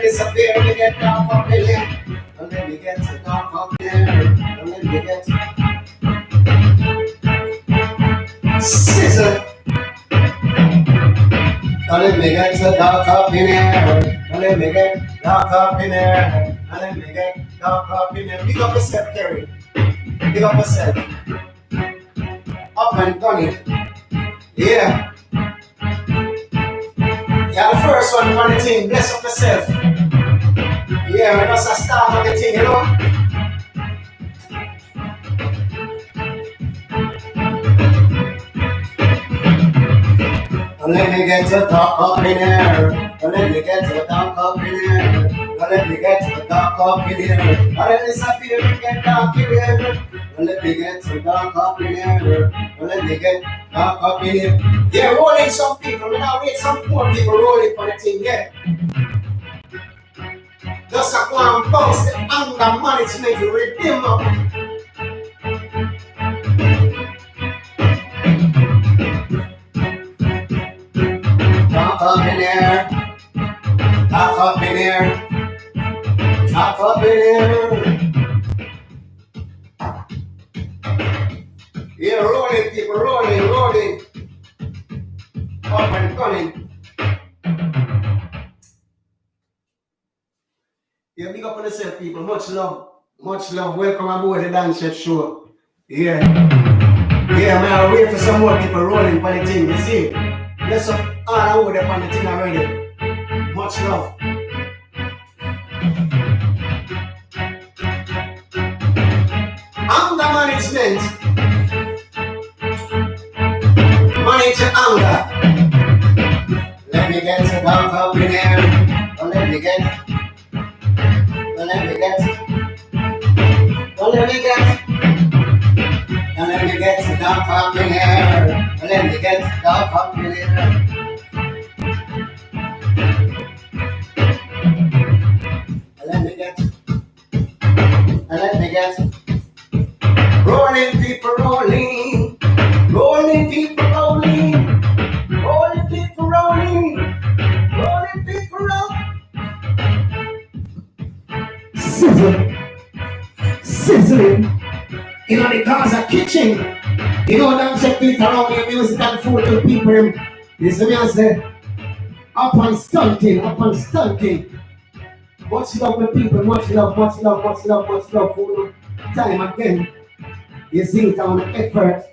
disappear, we get dark up in here. And then we get to dark up in here. And then we get scissor. And then we get to dark up in here. And then we get dark up in here. And then we get dark up in here. Big up yourself, Kerry. Big up yourself. Up and running. Yeah. Yeah, the first one on the thing. Bless up yourself. Yeah, we just a start on the thing, you know. Let me get to talk up in here. Let me get to talk up in here. Let me get to talk up in here. Let me disappear and get dark in here. Let me get to talk up in here. Let me get dark up in here. Yeah, rolling some people. We now wait some more people rolling for the thing, yeah. Just a go and bounce the anger management to redeem up. Talk up in here. Talk up in here. Talk up in here. Yeah, rolling people, rolling. Up and running. Yeah, big up on yourself, people. Much love. Welcome aboard the Dance Chef Show. Yeah. Yeah, man, I'll wait for some more people rolling for the thing, you see? Let's up all over there on the thing already. Much love. Anger management. Manage your anger. Let me get to dark up in here. Let me get. And let me get to dark up in here. And let me get to dark up in here. And let me get rolling people rolling. Rolling people rolling. Rolling people rolling. Rolling people rolling. Sizzling in the Gaza kitchen. You know, don't check it around your music and food to people. This is me I say, up and stunting. Much love the people, much love for time again. You see it on the effort.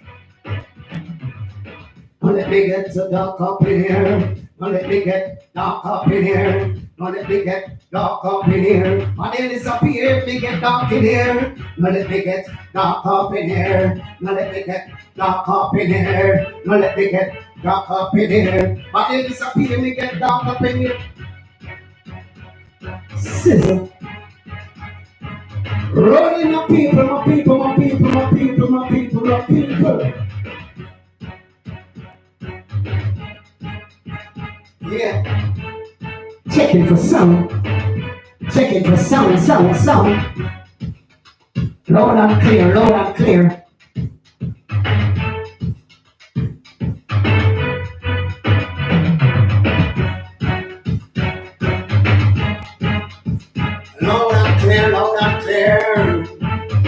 Don't let me get to dark up in here. Don't let me get dark up in here. Don't let me get dark up in here. My name is up here. Let me get dark in here. Don't let me get dark up in here. Don't let me get dark up in here. Don't let me get dark up in here. My name is up here. Let me get dark up in here. Sizzle. Rolling my people. Yeah. Checking for sound. Loud and clear. Loud and clear.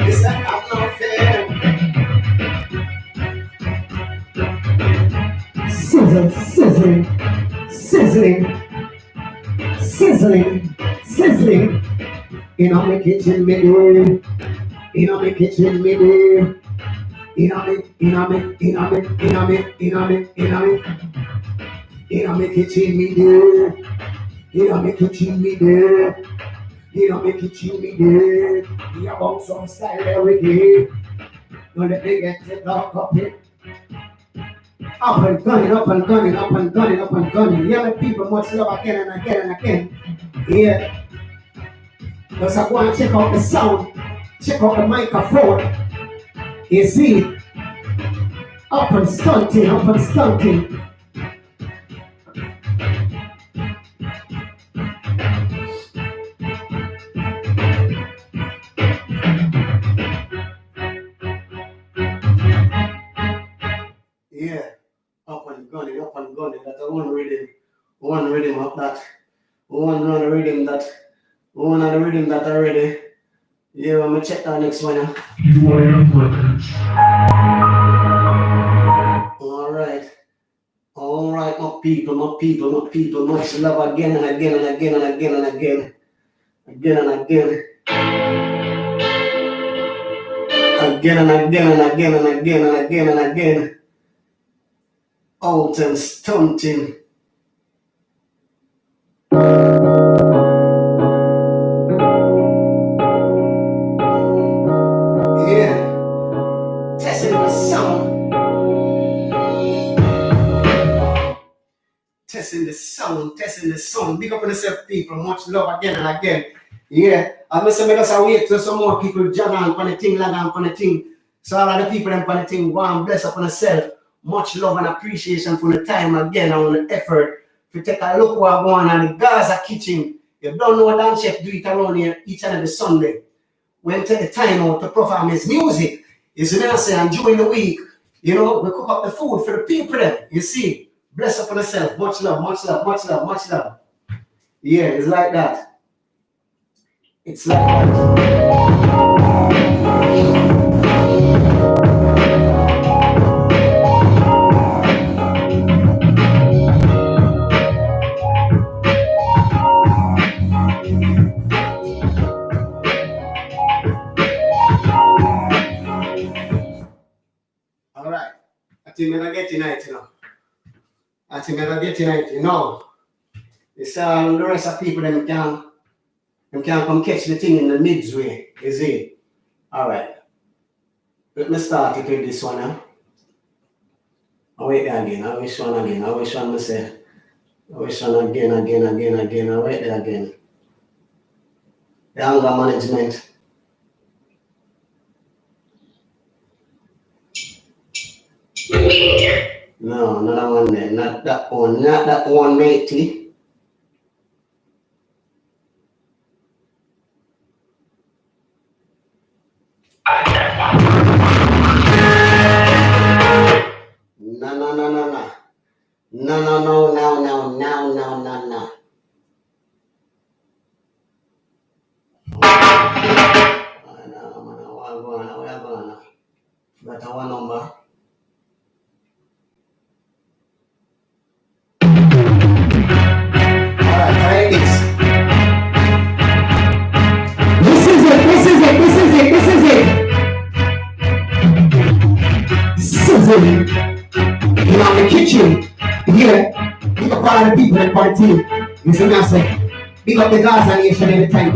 This ain't not no fair. Sizzling. In my kitchen, me do. In my kitchen, me do. In my kitchen, me do. We about some style every day. Don't let me get the dark up here. Up and gunning. Yeah, people much love again and again. Yeah. Just I go and check out the sound. Check out the microphone. You see? Up and stunting. Yeah. Up and gunning. That's one rhythm of that. One on the rhythm that. One on the rhythm that already. Yeah, I'm gonna check that next one. All right. All right, my people, my people, my people. Much love again and again and again and again and again. Again and again. Again and again and again and again and again and again. Out and stunting. Yeah. Testing the sound. Testing the sound, testing the sound. Big up on yourself, people. Much love again and again. Yeah. I must say, because I wait till some more people jog on for the thing, lag on for the thing. So all of the people them for the thing, go and bless up on yourself. Much love and appreciation for the time again and the effort. If you take a look what going on in the Gaza kitchen, you don't know what Dan Chef do it around here each and every Sunday. When take the time out to perform his music, you see what I'm saying? And during the week, you know, we cook up the food for the people there. You see? Bless up on yourself. Much love, much love, much love, much love. Yeah, it's like that. It's like that. All right. I think we're gonna get tonight, you know. I think we're gonna get tonight, you know. It's the rest of people them can come catch the thing in the midway, you see. All right. Let me start it with this one, huh? I wait there again. I wish one again. I wish one myself. I wish one again. I wait there again. The anger management. No, another one there. Not that one. Not that one, matey. No. That's one number. Alright, try this. This is it. In the kitchen, here, big up all the people in the team. You see me, I say, big up the Gaza nation every time.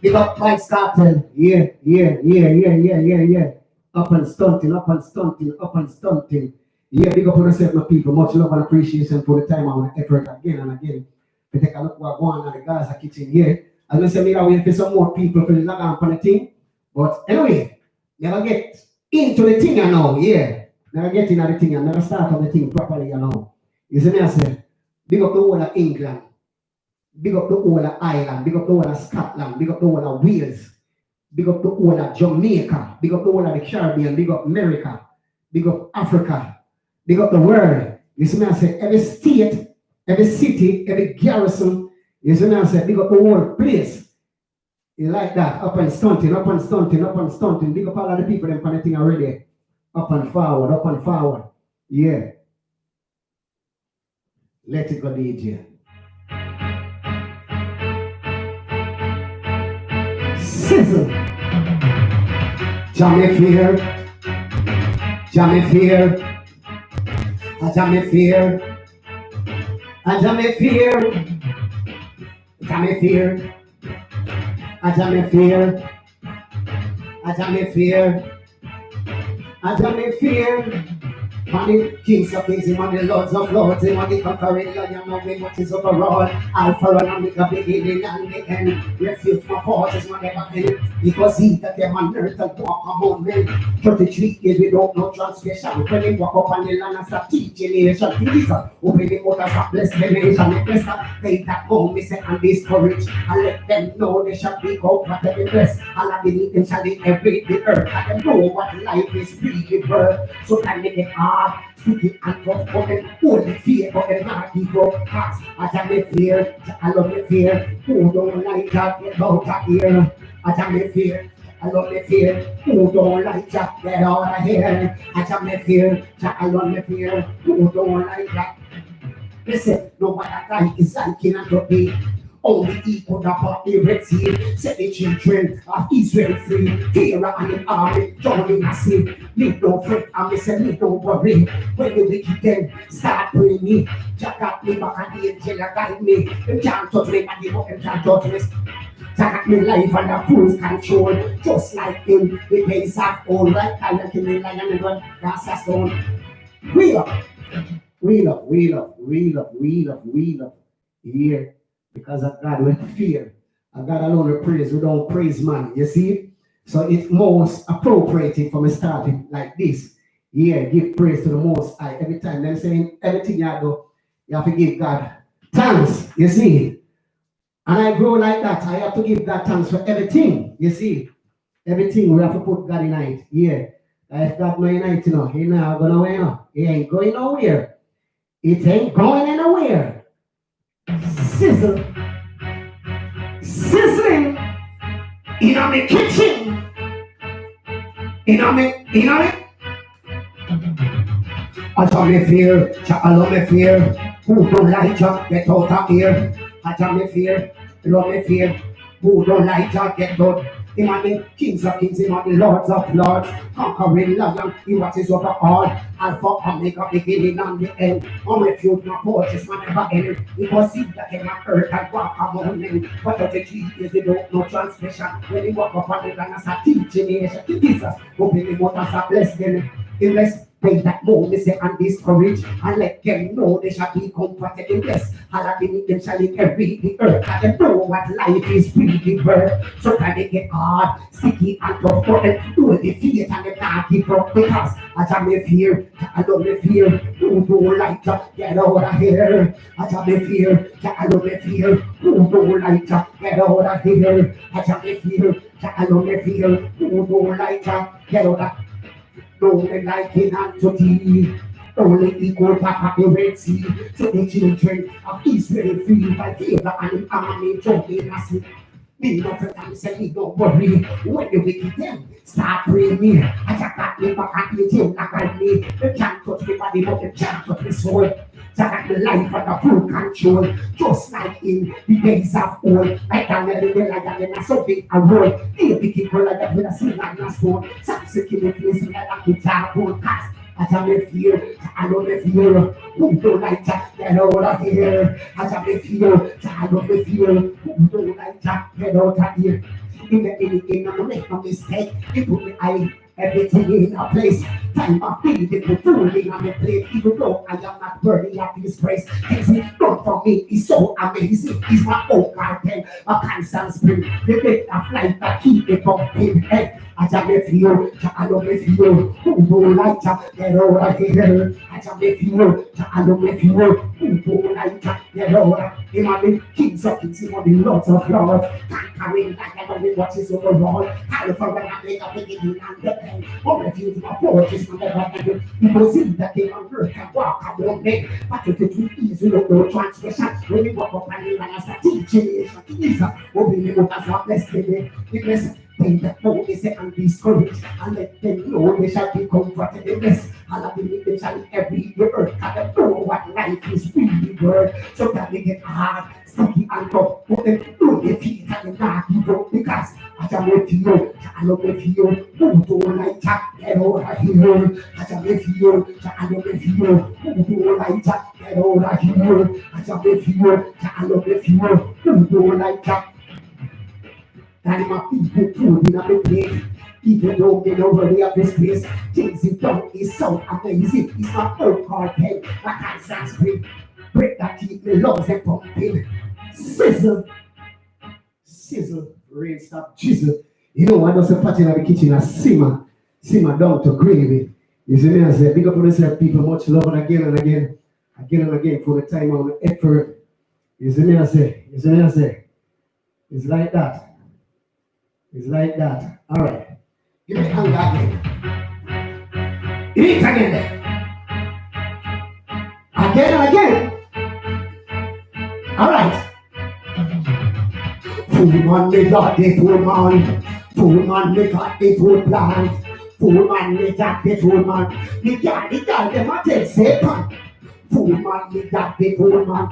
Big up Mike's Cartel. Yeah. Up and stunting. Yeah, big up on yourself, my people. Much love and appreciation for the time and effort again and again. We take a look what going on in the Gaza kitchen here. As I say, we are waiting for some more people for the log on the thing. But anyway, never get into the thing, you know. Yeah. Never get into the thing and never start on the thing properly, you know. You see me, I say, big up the whole of England. Big up the whole of Ireland. Big up the whole of Scotland. Big up the whole of Wales. Big up the whole of Jamaica. Big up the whole of the Caribbean. Big up America. Big up Africa. Big up the world. You see me, I say, every state, every city, every garrison. You see me, I say, big up the whole place. You like that? Up and stunting. Big up all of the people them kind of thing already. Up and forward. Yeah. Let it go, DJ. Sizzle. Jammy fear. Man, the kings of kings, man, the lords of lords, man, the conquering lion, man, the what is overall. Alpha and Omega, beginning and the end. Refuge my forces, man, never end. Because he that came on earth and walk among men. 33 years without no transgression. When they walk up on the land and start teaching nation. Jesus, open the mouth and start bless the nation. They bless that they that home, say, and discourage. And let them know they shall be out what they bless. And I believe them shall inherit the earth. And them know what life is really worth. So can they get hard, sticky and tough, but them only fear, but them not give up. Cause I tell me fear, I love me fear. Who don't like that, get out of here. I tell me fear. I love me fear. Who don't like that? Get out of here. I tell me fear. I love me fear. Who don't like that? Listen, no matter God is like cannot be. Only he could have brought the Red Sea. Set the children of Israel free. Pharaoh and the army joining us in. Need no fret, and me say need no worry. When the wicked them start praying me, Jack got me back and the angel guide me. Them can't touch me, but them can't touch me. Jack me life under cruise control. Just like him, the days of old. Right now, you can lion and run, Gaza stone. We love, we love, we love, we love, we love, we love. Here. Because of God with fear. And God alone we praise. We don't praise man. You see? So it's most appropriate for me starting like this. Yeah, give praise to the Most High. Every time they're saying everything you do, you have to give God thanks. You see? And I grow like that. I have to give God thanks for everything. You see? Everything we have to put God in it. Yeah. If God no in it, he not going nowhere. He ain't going nowhere. It ain't going anywhere. Sizzle, sizzling in the kitchen. I tell me fear, I love me fear. Who don't like you, get out of here. I tell me fear, love me fear. Who don't like you, get out. Him and the kings of kings, him and the lords of lords. Conquering lion, he watches over all. Alpha, Omega, beginning and the end. On refuge, my fortress, my never end. It was he that came on earth and walk among them. For 33 years, they don't know transmission. When he walk up on the land as a teaching nation, Jesus, open the mouth as a bless them. He bless they that know me say and discourage, and let them know they shall be comforted in this. Allah beneath them shall inherit the earth, and them know what life is really worth. So can they get hard, sticky and tough, but them do the fear and them not give up. Because as I may fear, I don't may fear. Who don't like to get out of here? As I may fear, I don't may fear. Who don't like to get out of here? As I may fear, I don't may fear. Who don't like to get out of here? Only like in unto thee, only equal Papa the Red Sea, so the children of Israel free by Pharaoh and the army joining us. Me no fret and say me don't worry. When the wicked them start praying me, I just got me back and eat him like I me. They can't touch me body, but they can't touch me soul. So that the life under full control, just like in the days of old. Like I never realized that in a so big a world. They be people like that with a sling and a stone. Some security place like a guitar whole cast. I tell me fear, I know me fear. Who don't like that? Get out of here. I tell me fear, I know me fear. Who don't like that? Get out of here. In the beginning, I'm make no mistake. It put me eye. Everything in a place, time of feeding the food on the plate. Even though I am not worthy of His grace, things He done for me is so amazing. He's my own garden, a constant spring. The bit of life that keep me pumping. Hey, I just me feel, I love me feel. Who don't like to get over here? I just me feel, I love me feel. Who don't like to get over? Him and the kings of kings, him and the lords of lords. Conquering like I don't know what is overall. California, when I make a beginning and the or refuse my fortress from the bottom. People see that they on earth and walk among men. But if it will easy, no transgression. When we walk up and live as a teaching, Jesus, open the book as a blessed day. The blessed thing that know is and discouraged, and let them know they shall be comforted in this. And I believe they shall every earth and know what life is really worth. So that they get hard, sticky and tough, but them know their feet and not give up because I shall make you, I love you, who don't like that, get over here. I shall make you, I love you, who don't like that, get over here. I shall make you, I love you, who don't like that. And my people food in a plate. Even though they know where they have this place, things he done is so amazing. It's not old cartel, I can't Sanskrit. Break that teeth, the lungs and pumping. Sizzle, sizzle, rain stop, chisel. You know, I just a pot in the kitchen and simmer down to gravy. You see me, I say, big up on yourself, people, much love and again and again for the time and the effort. You see me, I say, it's like that. It's like that. All right. Give me hunger again. Eat again there. Again and again. All right. Fool man, they got the fool man. Fool man, they got the fool plan. Fool man, they got the fool man. They got them a take Satan. Fool man, they got the fool man.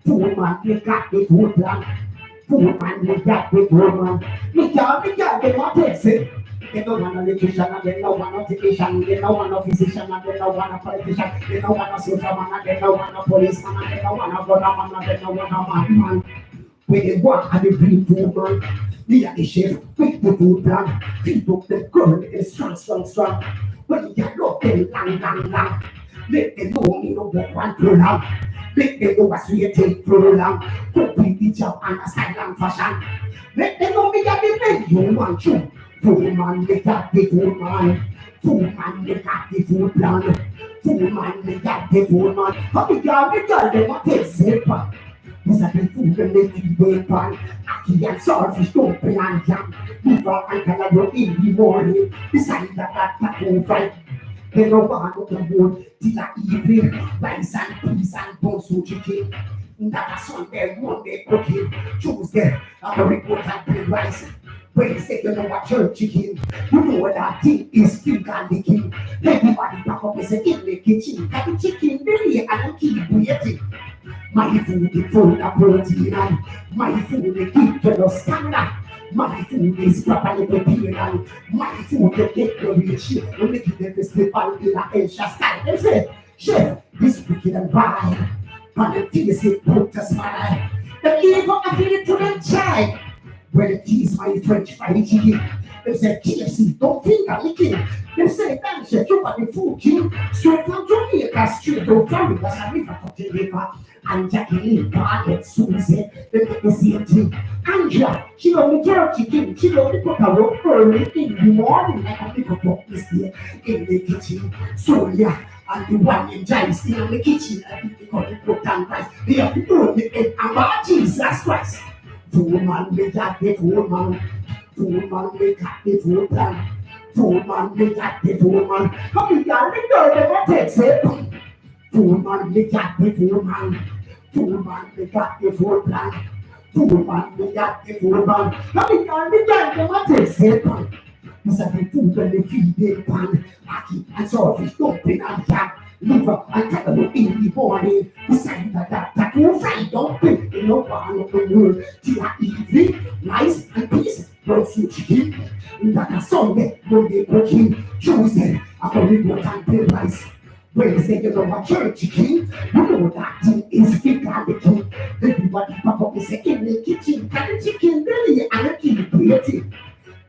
Fool man, they got the fool plan. Fool man, they got the fool man. They got them a take Satan. They don't want a electrician, and they don't want a technician, they don't want a physician, and they don't want a politician, they don't want a soldier man, and they don't want a policeman, and they don't want a gunner man, and they don't want a madman. When they walk and they bring food man, they are the chef, with the food plan, feed up the girl, it's strong. When you love them long, let them know me no walk one too long. Let them know what's we take too long. Complete the job and a silent fashion. Let them know me got the men you want to. Fool man, they got the food man. Fool man, they got the food plan. Fool man, they got the food man. How the girl, they want to take safer. These are the food and they feed their pan. Aki and saltfish, don't pay and jam. Liver and calabar in the morning. Beside that taco fry. They don't want up the board till the evening. Rice and peas and bones with chicken. That a Sunday, Monday cooking. Tuesday, I'm a report and plain rice. Wednesday, you know what church chicken. You know that thing is finger licking. Everybody back up and say in the kitchen. Got the chicken belly and keep waiting. My food is full of protein and my food is keep to the standard. My food is properly prepared and my food you get the real shit. You make it the festival in a Asia style. They say, chef, this wicked and vile. And the face it put a smile. The evil I feel it to them child. When it is my French fried chicken. They say KFC, don't finger licking. They say, damn chef, you got the food king. Straight from Jamaica, straight to Florida, and river to Jamaica. And Jacqueline, Barnett, Susie, they get the same thing. Andrea, she only jerk chicken. She only put a rope early in the morning, like a pick up this day in the kitchen. So yeah, and the one in Giant still in the kitchen. I think they call it cooked and rice. They have to earn the egg and bar Jesus Christ. Fool man, they got the fool man. Fool man, they got the fool plan. Fool man, they got the fool man. How many y'all the girl never takes it? Fool man, they got the fool man. Fool man, they got the fool plan. Fool man, they got the fool man. How many y'all the girl never takes it? These are the food when they feed their pan. Aki and saltfish, dumpling and jam. Liver and calabar in the morning. Beside that taco fry dumpling. In no one of the world. Till the evening, rice and peas. Roast with chicken. That a Sunday, Monday cooking. Tuesday, I go report and play rice. Wednesday, you know what church chicken. You know that thing is fit and the king. Everybody pop up and say in the kitchen. Got the chicken belly and a kid creating.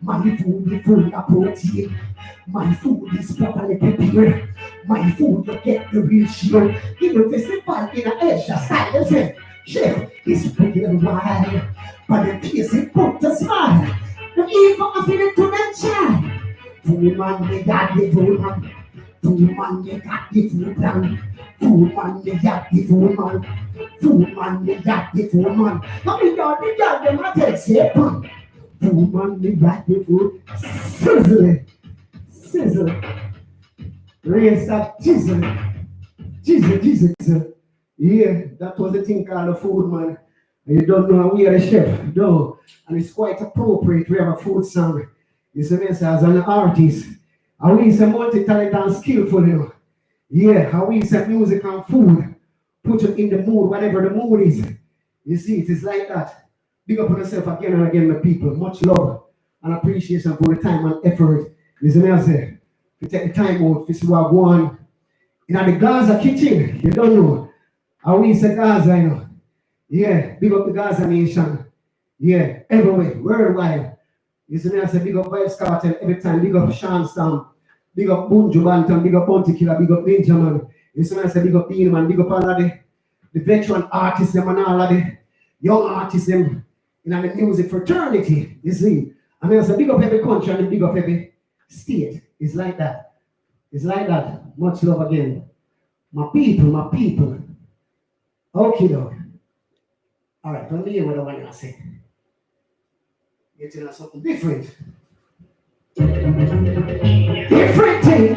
My food is full of protein. My food is properly prepared. My food you get the real shield. In the festival in an Asia style, they say, chef is pretty and wild. But the face it put a smile. The evil I feel it to them child. Fool man, they got the fool man. Fool man, they got the fool plan. Fool man, they got the fool man. Fool man, they got the fool man. How many y'all they got them a take Satan? Fool man, they got the food. Sizzle. Raise that chisel. Yeah, that was the thing called the food man. And you don't know we are the chef, though. And it's quite appropriate. We have a food song. You see me as an artist. And we say multi-talented and skillful, you know. Yeah, how we say music and food. Put you in the mood, whatever the mood is. You see, it is like that. Big up on yourself again and again, my people. Much love and appreciation for the time and effort. You see me as say, you take the time out to see what go on. In the Gaza kitchen, you don't know. How we say Gaza, you know. Yeah, big up the Gaza nation. Yeah, everywhere, worldwide. You see me as say, big up Vibez Cartel every time. Big up Sean Stam. Big up Bunju Bantam. Big up Bounty Killer. Big up Benjamin. You see me as say, big up Beanman. Big up all of the veteran artists them and all of the young artists them. In the music fraternity, you see. I mean, it's a big up every country and a big up every state. It's like that. It's like that. Much love again. My people. Okay, dog. All right, let me hear what I want to say. Getting us something different. Different thing.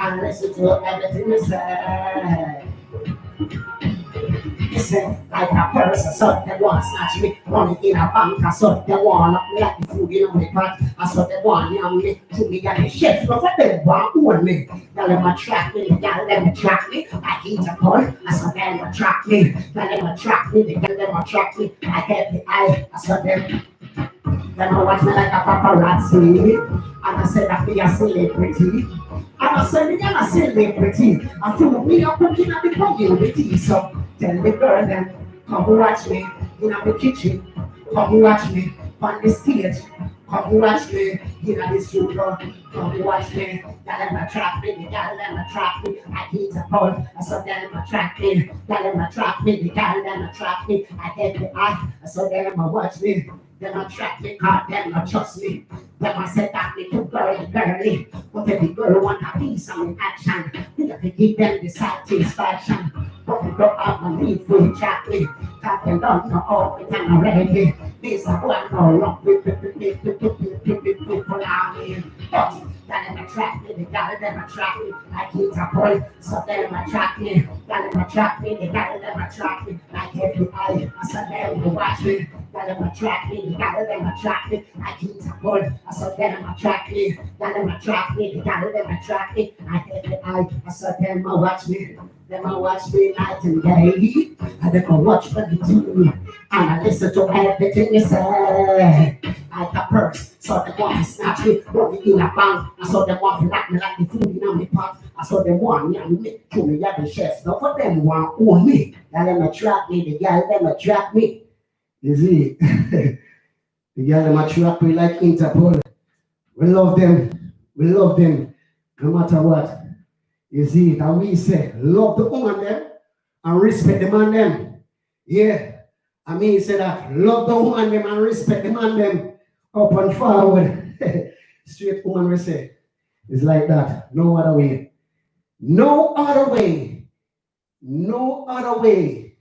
and listen to everything you say. Listen, like a person, so they want to snatch me, money in a bank, I saw they want up me like the food in my pot, I saw they want yam me, to me and the chef, but what they want own me, y'all let me track me, y'all let me track me, I eat a ball, I saw them attract me, y'all let me track me, y'all let me track me, I get the eye, I saw them watch me like a paparazzi, and I said that me a celebrity. And I said, me a celebrity. I feel me up cooking at the community. So tell the girl them, come watch me in the kitchen. Come watch me on the stage. Come watch me in the studio. Come watch me. Y'all let me trap me. Y'all let me trap me. I eat a ball. I saw them attract me. Y'all let me trap me. Y'all let me trap me. I get the eye. I saw them watch me. Them a track me, cause them a trust me. Them a say that me too girly. But every girl want a piece of me action. We have to give them the satisfaction. But we don't have no need for you chat me. Cause they don't know all the time already. This a boy no wrong with people out here. But them attract me, the girl them attract me. Like it's a boy, so them attract me. Them attract me, the girl them attract me. Like every eye, I saw them will watch me. Them attract me, the girl them attract me. Like it's a boy, I saw them attract me. Them attract me, the girl them attract me. Like every eye, I saw them will watch me. Them a watch me night and day. And them a watch what you do. And I listen to everything you say. Like a purse, so they want to snatch me, put me in a bank. I saw them want to lock me like the food in my pot. I saw them want me and me, to me, yeah, the chefs. Now for them want own me. Y'all them attract me, the girl them attract me. You see, the girl them attract me like Interpol. We love them, no matter what. You see, and we say, love the woman them and respect the man them. Yeah, I mean, say that, love the woman them and respect the man them. Up and forward. Straight woman we say. It's like that. No other way. No other way. No other way.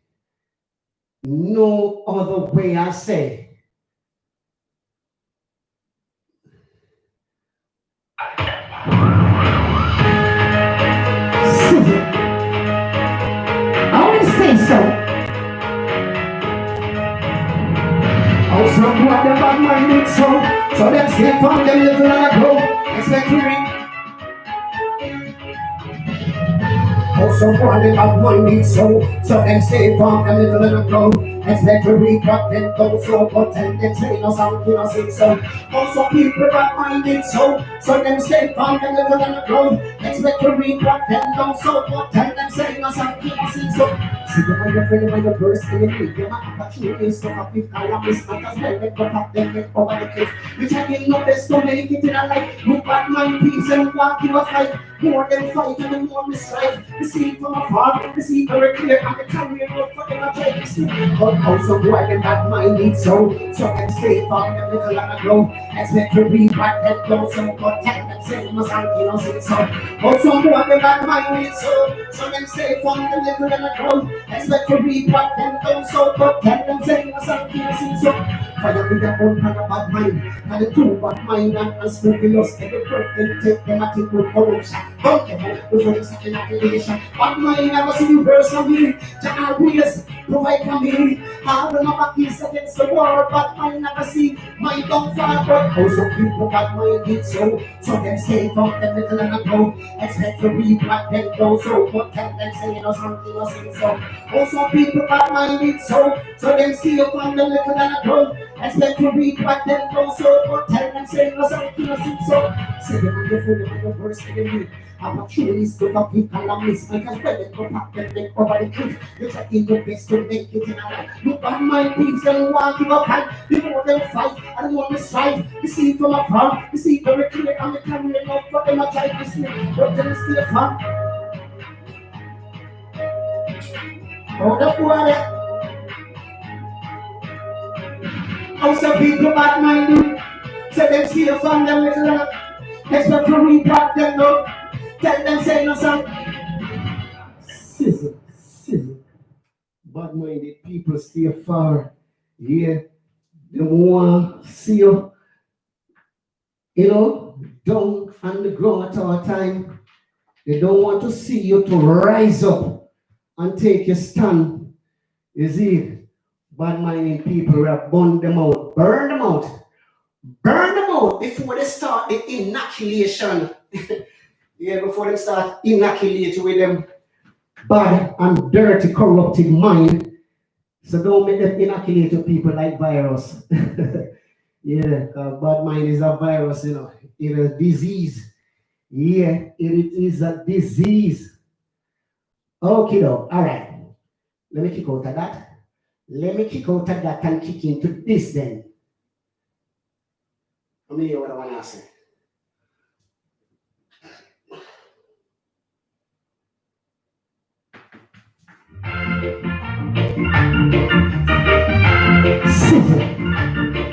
No other way, I say. I always say so. Also, what the bad minded so them stay from them little and grow. Expect also, what the bad minded so them stay from them little and grow. Expect to read what them go so, but tell them say no something no sing so. Also, people bad minded so them stay from them little and grow. Expect to read what them go so, but tell them say no something no sing so. See the way you're feeling when you're bursting in me. You're not opportunities to have with calamus. Might as well let go up them get over the cliff. You trying your best to make it in a life. You bad mind peace and walk in a fight. More than fight and the more we strive. We see it from afar, we see it very clear. And the career road for them I try to see. But also boy them bad minded so them stay from them little and grow. Expect to read what them don't so but tell them say must have you know say so. Also boy them bad minded so them stay from them little and grow. Expect to read what them don't so but tell them say must have you know say so. Fire with their own kind of bad mind. And the two bad mind and scrupulous. Every person take them at it with corruption. Don't get it before you set an accusation. Bad mind never see the verse of me. To always provide for me. I will not accuse against the world. Bad mind never see my downfall. But also people bad mind did so them stay from them little and grow. Expect to read what them don't so but tell them say you know something or sing so. Also people bad mind did so them stay from them little and grow. Expect to read what them don't so but tell them say no something or sing so. Say them on your phone and your worst enemy. Opportunities to have people and miss. Might as well let go back them leg over the cliff. You try in your best to make it in a life. You bad mind peace and walk give up hand. The more them fight and the more they strive. You see it from afar. You see it very clear and they carry it out for them a try to see. But them still fun. Hold up water. Also people bad minded. So them still fun them little. Expect to repart them no. Tell them say no song. Sizzle. Bad minded people stay far. Yeah. They want to see you know, down on the ground at our time. They don't want to see you to rise up and take your stand. You see, bad-minded people, we have burned them out. Burn them out before they start the inoculation. Yeah, before they start inoculate with them bad and dirty, corrupted mind. So don't make them inoculate to people like virus. Yeah, bad mind is a virus, you know. It is a disease. Yeah, it is a disease. Okay, though. All right. Let me kick out of that. Let me kick out of that and kick into this then. Let me hear what I want to say.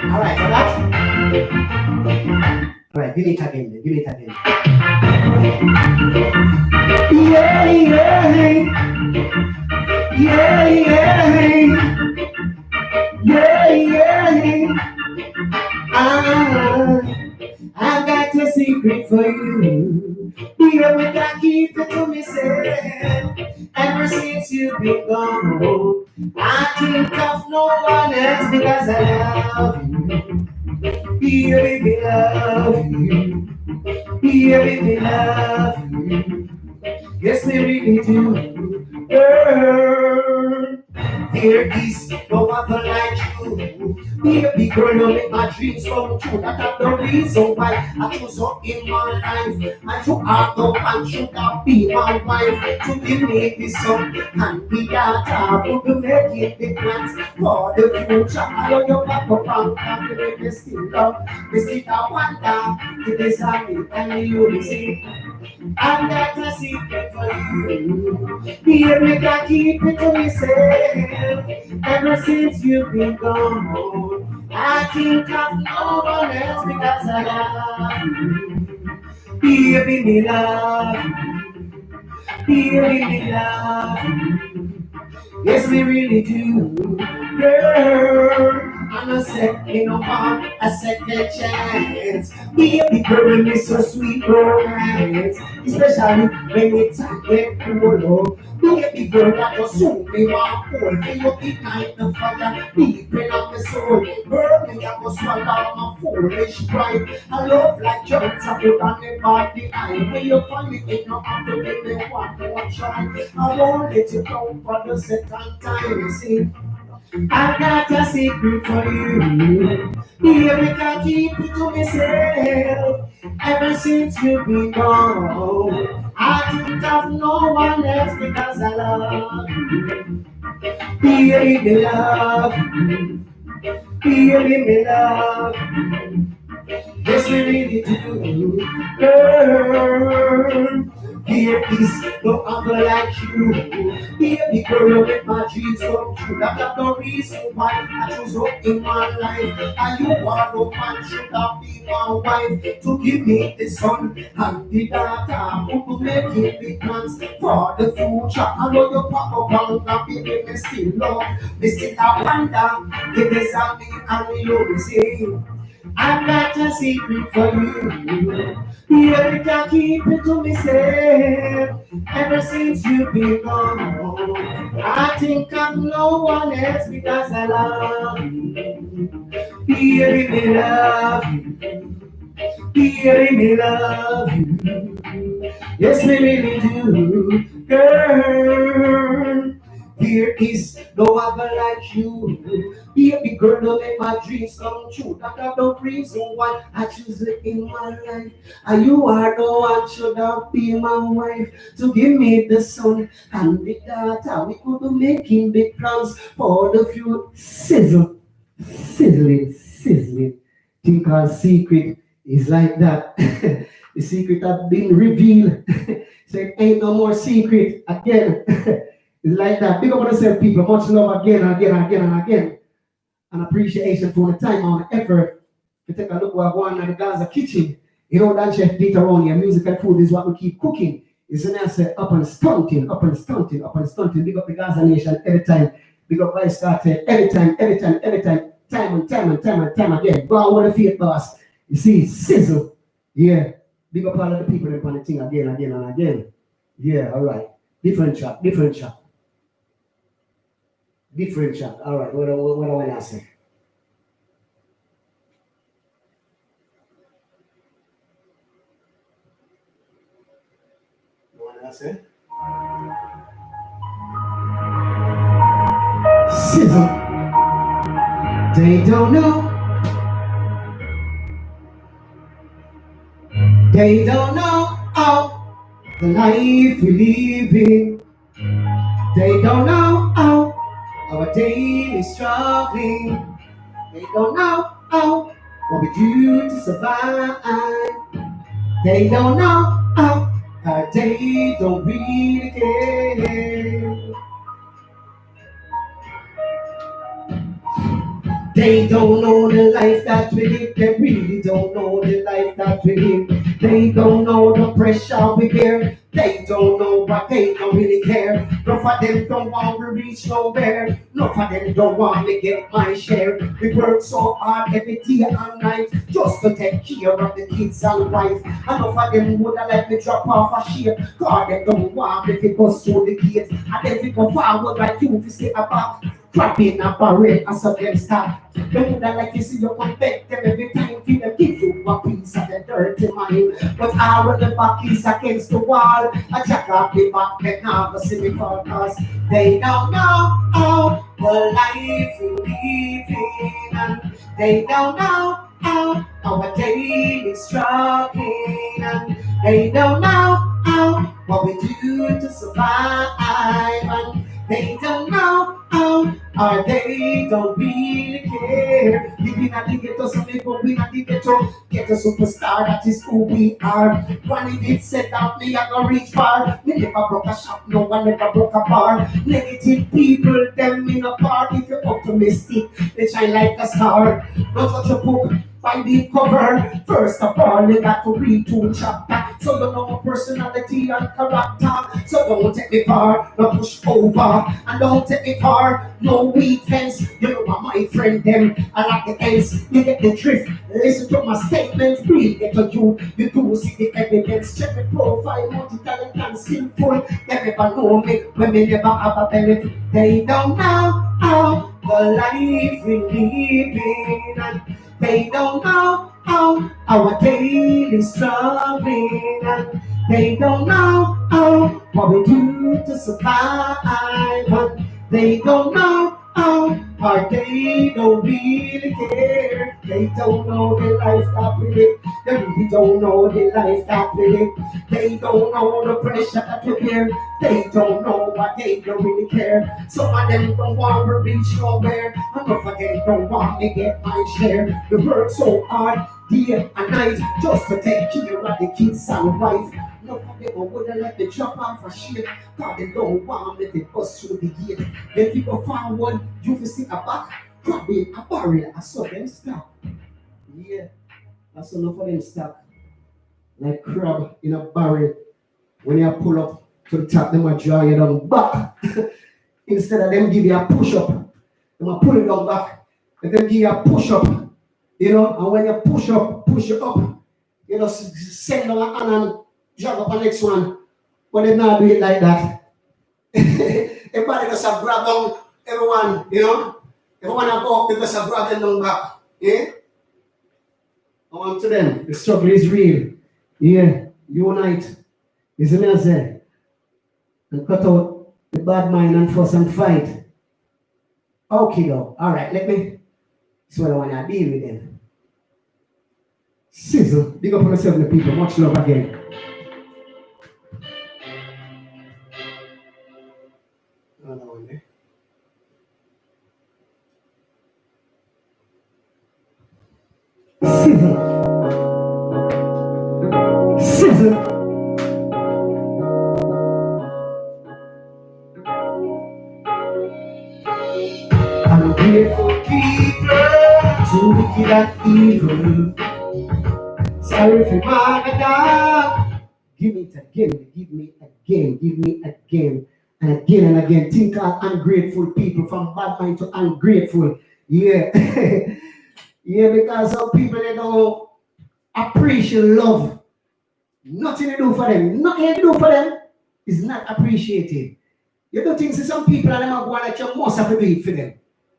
All right, for that. All right, give it again. Give it again. Yeah, yeah, yeah, yeah, yeah, yeah. I've got a secret for you. Dear, we can keep it to myself. Ever since you've been gone, I think of no one else because I love you. Dear, we love you. Dear, we love you. Yes, we really do. Girl, there is no other like you. Baby girl, you make my dreams come true. That's the reason why I choose you in my life. And you are the one should have be my wife. To give me this son and be that I would make it the plans for the future. I know you back up and happy with still love. We still a wonder. It is a me and you will see. I've got a secret for you. Here we can keep it to myself. Ever since you've been gone, I think of no one else because I love you. Baby, me love you. Baby, me love you. Yes, we really do. Girl, I'm a second, no more, a second chance. Baby girl, me so sweet romance. Especially when it's a get cool. Baby girl, that was soon be one cool. For you ignite the fire deep in my soul. Girl, me I go swallow my foolish pride. I love like germs, I put on the body. I when you find me, it no have to give me one more try. I won't let you go for the second time. You see, I got a secret for you. Here we can keep it to myself. Ever since you've been gone, I think of no one else because I love you. Baby, me love you. Baby, me love you. Yes, we really do. Girl, here is no other like you. Baby girl, you make my dreams come true. That's the reason why I choose you in my life. And you are the one should have been my wife. To give me the son and the daughter. Who to make it big plans for the future. I know you pop up and baby, me still love. Me still I wonder if there's something I will say. I've got a secret for you. Here we can keep it to myself. Ever since you've been gone, I think of no one else because I love you. Here we love you. Here we love you. Yes, we really do, girl. There is no other like you. Baby girl, don't make my dreams come true. That's the reason why I choose it in my life. And you are the one should have been my wife. To give me the son and the daughter. We could be making big plans for the future. Sizzle, sizzling, sizzling. Think our secret is like that. The secret have been revealed. So it ain't no more secret again. It's like that. Big up on yourself, people. Much love again and again and again and again. And appreciation for the time and the effort. To take a look what going on in the Gaza kitchen. You know that chef beat around here. Music and food is what we keep cooking. It's an answer up and stunting, up and stunting, up and stunting. Big up the Gaza nation every time. Big up Vice started every time, every time, every time, time and time and time and time again. Go on with the faith, boss. You see, sizzle. Yeah. Big up all of the people that want to thing again, again, and again. Yeah, all right. Different track, different track, different track. All right, what I want to say? You want to say? Sizzle. They don't know, they don't know how the life we live in. They don't know how our daily struggling. They don't know how what we do to survive. They don't know how they don't really care. They don't know the life that we live. They really don't know the life that we live. They don't know the pressure we bear. They don't know what they don't really care. None of them don't want to reach nowhere. None of them don't want me get my share. We work so hard every day and night just to take care of the kids and wife. Enough of them would have let me drop off a ship. God, they don't want me to go through the gates. And then we go forward like you to stay back. Crapping a barrel and so them start. They would have like to see you compete them every time for them give you a piece of the dirty mind. But I run the back is against the wall. I jack up the back and never see me fall cause they don't know how the life we live in. And they don't know how our daily struggling. And they don't know how what we do to survive. And they don't know how or they don't really care. Living at the ghetto, some people we at the ghetto superstar, that is who we are. Granny did said that me I go reach far. Me never broke a shop, no one never broke a bar. Negative people, them in a part. If you're optimistic, they shine like a star. Don't touch a book by the cover. First of all, you got to read two chapter. So you know my personality and character. So don't take me far, no push over. And don't take me far, no weak fence. You know my friend them, I like the ends. You get the drift. Listen to my statements, read it to you. You do see the evidence. Check the profile, multi-talent and skillful. They never know me when me never have a benefit. They don't know how the life we live in. And they don't know how our daily struggling. And they don't know how what we do to survive. And they don't know how or they don't really care. They don't know the life that we live. They really don't know the life that we live. They don't know the pressure that we bear. They don't know what they don't really care. Some of them don't want to reach nowhere. Enough of them don't want to get my share. We work so hard day and night just to take care of the kids and wife. Enough of them would have let me drop off a shit. God, they don't want me to bust through the gate. Then we go forward, you will see a back, grabbing a barrel. I saw them stop. Yeah, I saw enough of them stop. Like crab in a barrel. When you pull up to the top, they might draw you down back. Instead of them give you a push up, they might pull it down back. And then give you a push up. You know, and when you push up, push it up, you know, send down a hand and drag up the next one. But they not do it like that. Everybody just have grab down everyone, you know. Everyone have go up, they just have grab them down back. Yeah? I want to them. The struggle is real. Yeah, unite. You see me I say? And cut out the bad mind and fuss and fight. Okay, though. All right, let me. That's what I want to deal with them. Sizzle. Big up on yourself, the people. Much love again. Sizzle. Sizzle. Ungrateful people, too wicked and evil. Sorry for my dog. Give me it again, give me again, give me again, and again. Think of ungrateful people, from bad mind to ungrateful. Yeah. Yeah, because some people they don't appreciate love. Nothing to do for them. Nothing to do for them. is not appreciated. You do things to some people and them are going like you must have to do it for them.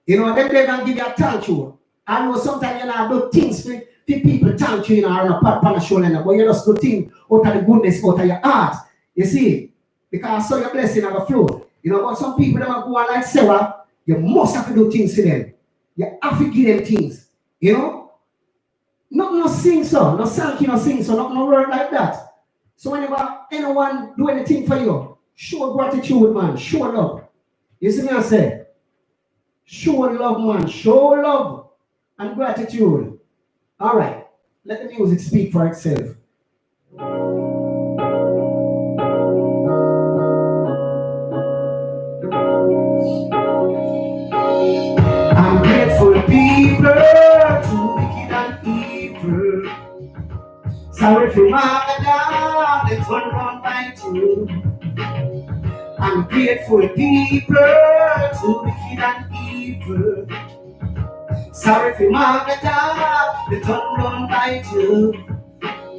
You know, them they can give you a thank you. I know sometimes you know do things for people thank you, you know, on a pat on the shoulder, but you just do things out of the goodness out of your heart. You see, because I saw your blessing on the floor. You know, but some people them are going like Sarah, you must have to do things for them. You have to give them things. You know? No sing so, no thank you, no sing so, no word like that. So whenever anyone do anything for you, show gratitude, man. Show love. You see me I say? Show love, man. Show love and gratitude. All right. Let the music speak for itself. I'm grateful people too wicked and evil. Sorry for my God, they turn around by two. I'm grateful people too wicked and evil. Sorry for my God, they turn around by two.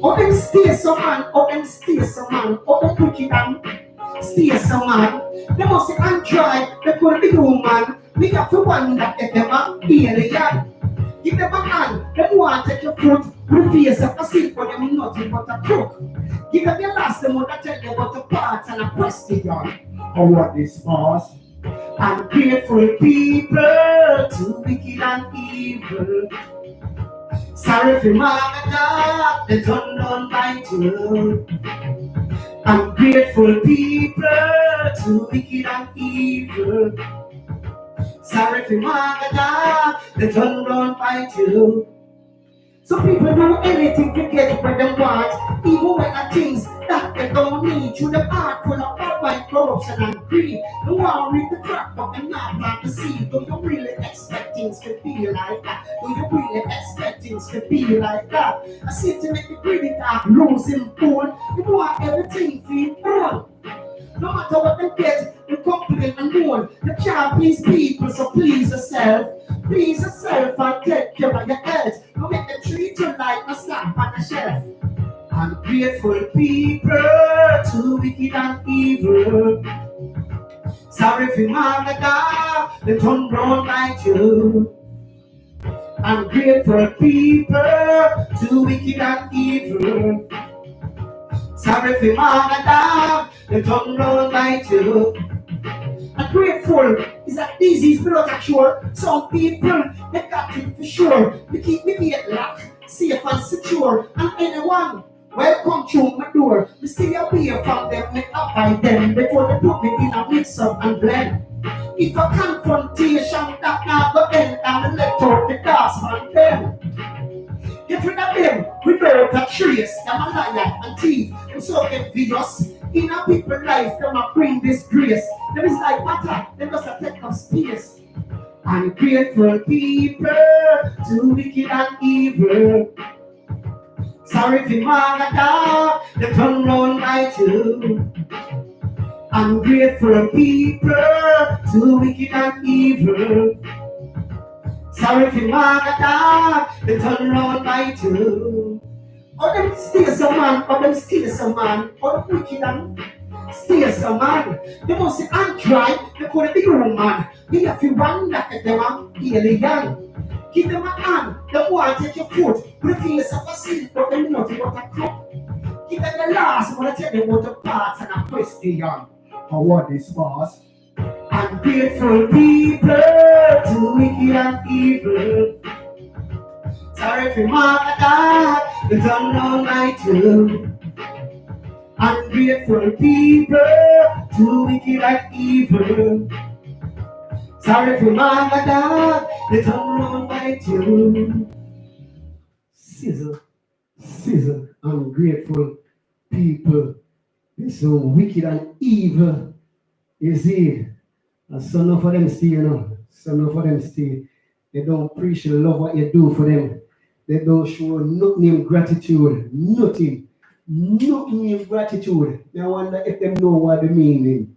Oh, them stay some man, oh, them stay some man, oh, them wicked and stay some man. They must say and try, they could be human. We have to wonder if them are alien. Give them a hand, them want to take your fruit. With face of a seat, but them nothing but a crook. Give them your last, them want to tell you about the parts and a question. Or what this boss? I'm grateful people, too wicked and evil. Sorry for my God, they turn down by two. I'm grateful people, too wicked and evil. Sorry for my God, they turn down by two. Some people do anything to get what they want, even when the things that they don't need. Through the heart full of outright corruption and greed. They want to read the crap, but they not plant the seed. Do you really expect things to be like that? Do you really expect things to be like that? I see to make the greedy dog losing bone. You want everything to be done. No matter what they get, they complain and moan. You can't please people, so please yourself. Please yourself and take care of your health. Don't make them treat you like a stamp on the shelf. Ungrateful people, too wicked and evil. Sorry for my God, they turn round like you. Ungrateful people, too wicked and evil. Sorry for my God, they turn round like you. Ungrateful is a disease without a cure. Some people, they got it for sure. They keep me at lock, safe and secure. And anyone, welcome through my door. We stay away from them, we avoid them before they put me in a mix-up and blend. If a confrontation that now go end, and let out the dust on them. Get rid of them, we bury the trace. I'm a liar and thief, I'm so envious. In a people's life, them a bring disgrace. Them is like matter, them just a take up space. Ungrateful people, too wicked and evil. Sorry for my God, they turn round by two. Ungrateful people, too wicked and evil. Sorry for my God, they turn round by two. Or them steal some man, or them steal some man, or the wicked and steal some man. They must say and try, they could be human. They have to wonder if they are alien. Give them a hand, they want to take your foot. With the face of a seal, but they know what a crook. Give them the last, want to tell them about the parts and a question. Or what is boss? Ungrateful people, too wicked and evil. Sorry for my God, they don't know my too. Ungrateful people, too wicked and evil. Sorry for my God, they don't know my too. Scissor, ungrateful people. They're so wicked and evil. You see, so enough of them still, you know. So enough of them still. They don't appreciate love what you do for them. They don't show nothing in gratitude. Nothing in gratitude. I wonder if they know what they mean.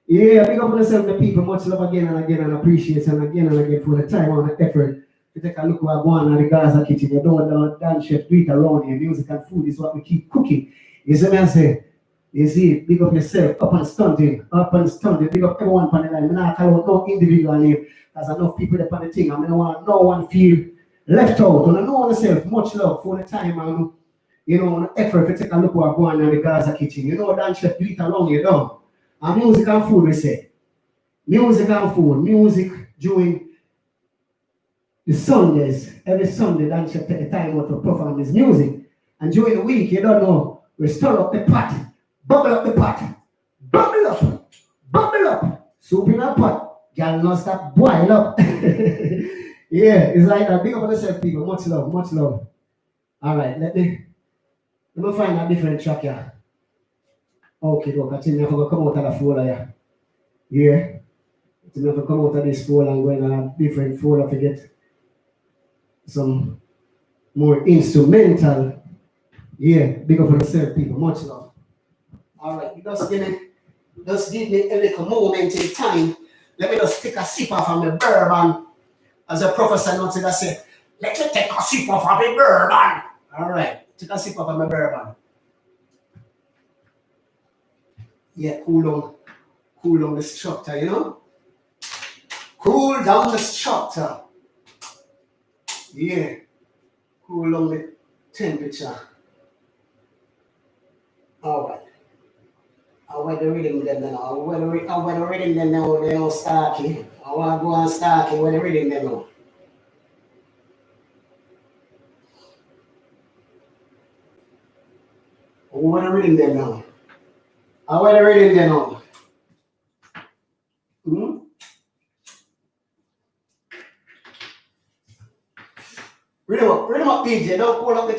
Yeah, big up on yourself, the people. Much love again and again and appreciate and again for the time and the effort. You take a look what going on in the Gaza kitchen. You don't dance chef, do it around here. Music and food is what we keep cooking. You see me I say, you see, big up yourself, up and stunting, big up everyone on the line. I'm not call out no individual name, because enough people that on the thing, I don't want no one feel left out. And I know myself, much love for the time and effort to take a look what going on in the Gaza kitchen. You know, Dan Chef, do it along you down. And music and food, we say. Music and food, music during the Sundays, every Sunday, Dan Chef take the time out to perform his music. And during the week, you don't know, we stir up the pot, bubble up the pot, bubble up, soup in a pot, girl not stop boil up. Yeah, it's like that. Big up on yourself, people. Much love, much love. All right, let me find a different track here. Okay, go continue. I'm going to come out of the folder here. Yeah. I'm going to come out of this folder and go in a different folder to get some more instrumental. Yeah, big up on yourself, people. Much love. All right, just give me a little moment in time. Let me just take a sip of my bourbon. As a professor noted, I said, let me take a sip of my bourbon. All right, take a sip of my bourbon. Yeah, cool down the structure, you know? Cool down the structure. Yeah, cool down the temperature. All right. I want the rhythm them now. I want the rhythm them now. They don't starky. I want to go and starky when the rhythm them now. I want the rhythm them now. I want the rhythm them now. Rhythm up, DJ. Don't call up the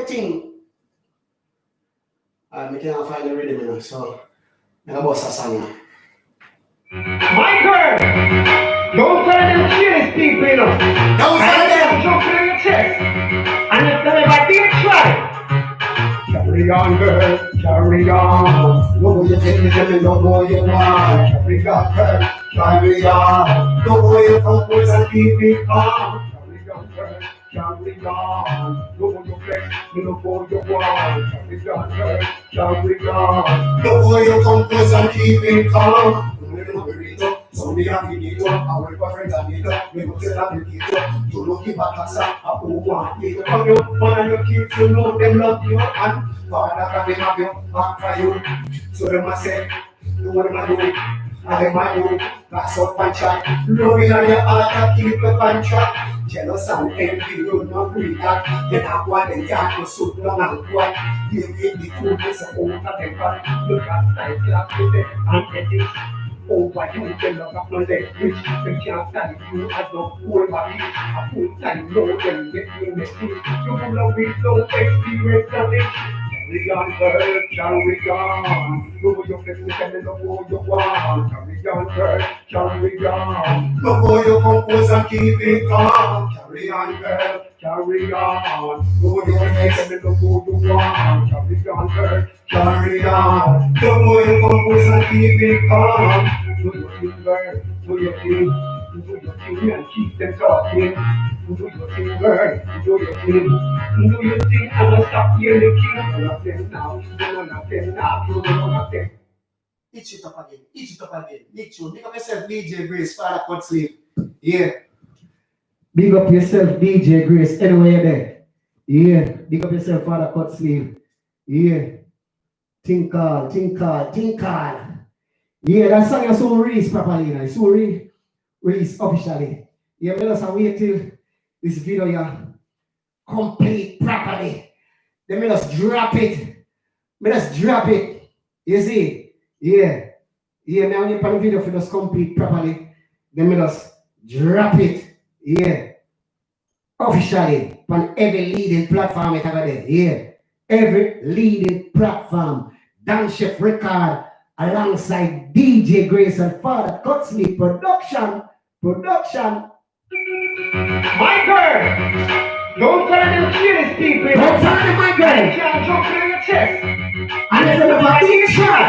thing. I can't find the rhythm now, so I'm going to bust a song now. Michael! Don't tell them serious people, you know. Don't tell them jumping on your chest. And if they never did try. Carry on, girl, carry on. No you take me, tell me, no more you want. Carry on, girl, carry on. No more you compose and keep it calm. Carry on, girl, carry on. No more you flex, no more you want. Carry on, girl, carry on. No more you compose and keep it calm. So we have it our boyfriend and it we go tell them it you look back at a who want it from you, one of your kids you know them love you and father can they have you back for you. So them must say, do what am I doing? I might do, pass up and chat. Loving on your heart to keep the contract. Jealous and envy, you not read that. Then I want the yard to suit long and quiet. You get the coolness of all of them, but look at style, clap with it and get it. Over you, they love up no leg, rich, they can't stand you as no fool body. A full-time low, then get me in the team. You love it, no experience on it. Carry on, girl, carry on. No more you flex, no more you want. Carry on, girl, carry on. No more you compose and keep it calm. Carry on, girl, carry on. No more you flex, no more you want. Carry on, girl, carry on. No more you compose and keep it calm. Do your thing, girl, do your thing. Do your thing and keep them talking. Do your thing, girl, do your thing. Do your thing and stop here looking. None of them now, none of them now, none of them. Itch it up again. Big tune. Big up yourself, DJ Grace, Father Cut Sleeve. Yeah. Big up yourself, DJ Grace, anywhere you're there. Yeah. Big up yourself, Father Cut Sleeve. Yeah. Tinkle. Yeah, that song is so released properly now. It's so released officially. Yeah, let us wait till this video yeah, complete properly. Then let us drop it. You see? Yeah. Yeah, now you put the video for us complete properly. Then let us drop it. Yeah. Officially on every leading platform it ever there. Yeah. Every leading platform. Dan Chef Record. Alongside DJ Grace and Father Cutsleep production. Michael! Don't tell them serious people. Don't tell them, Michael. You can't jump on your chest. And if you never did try.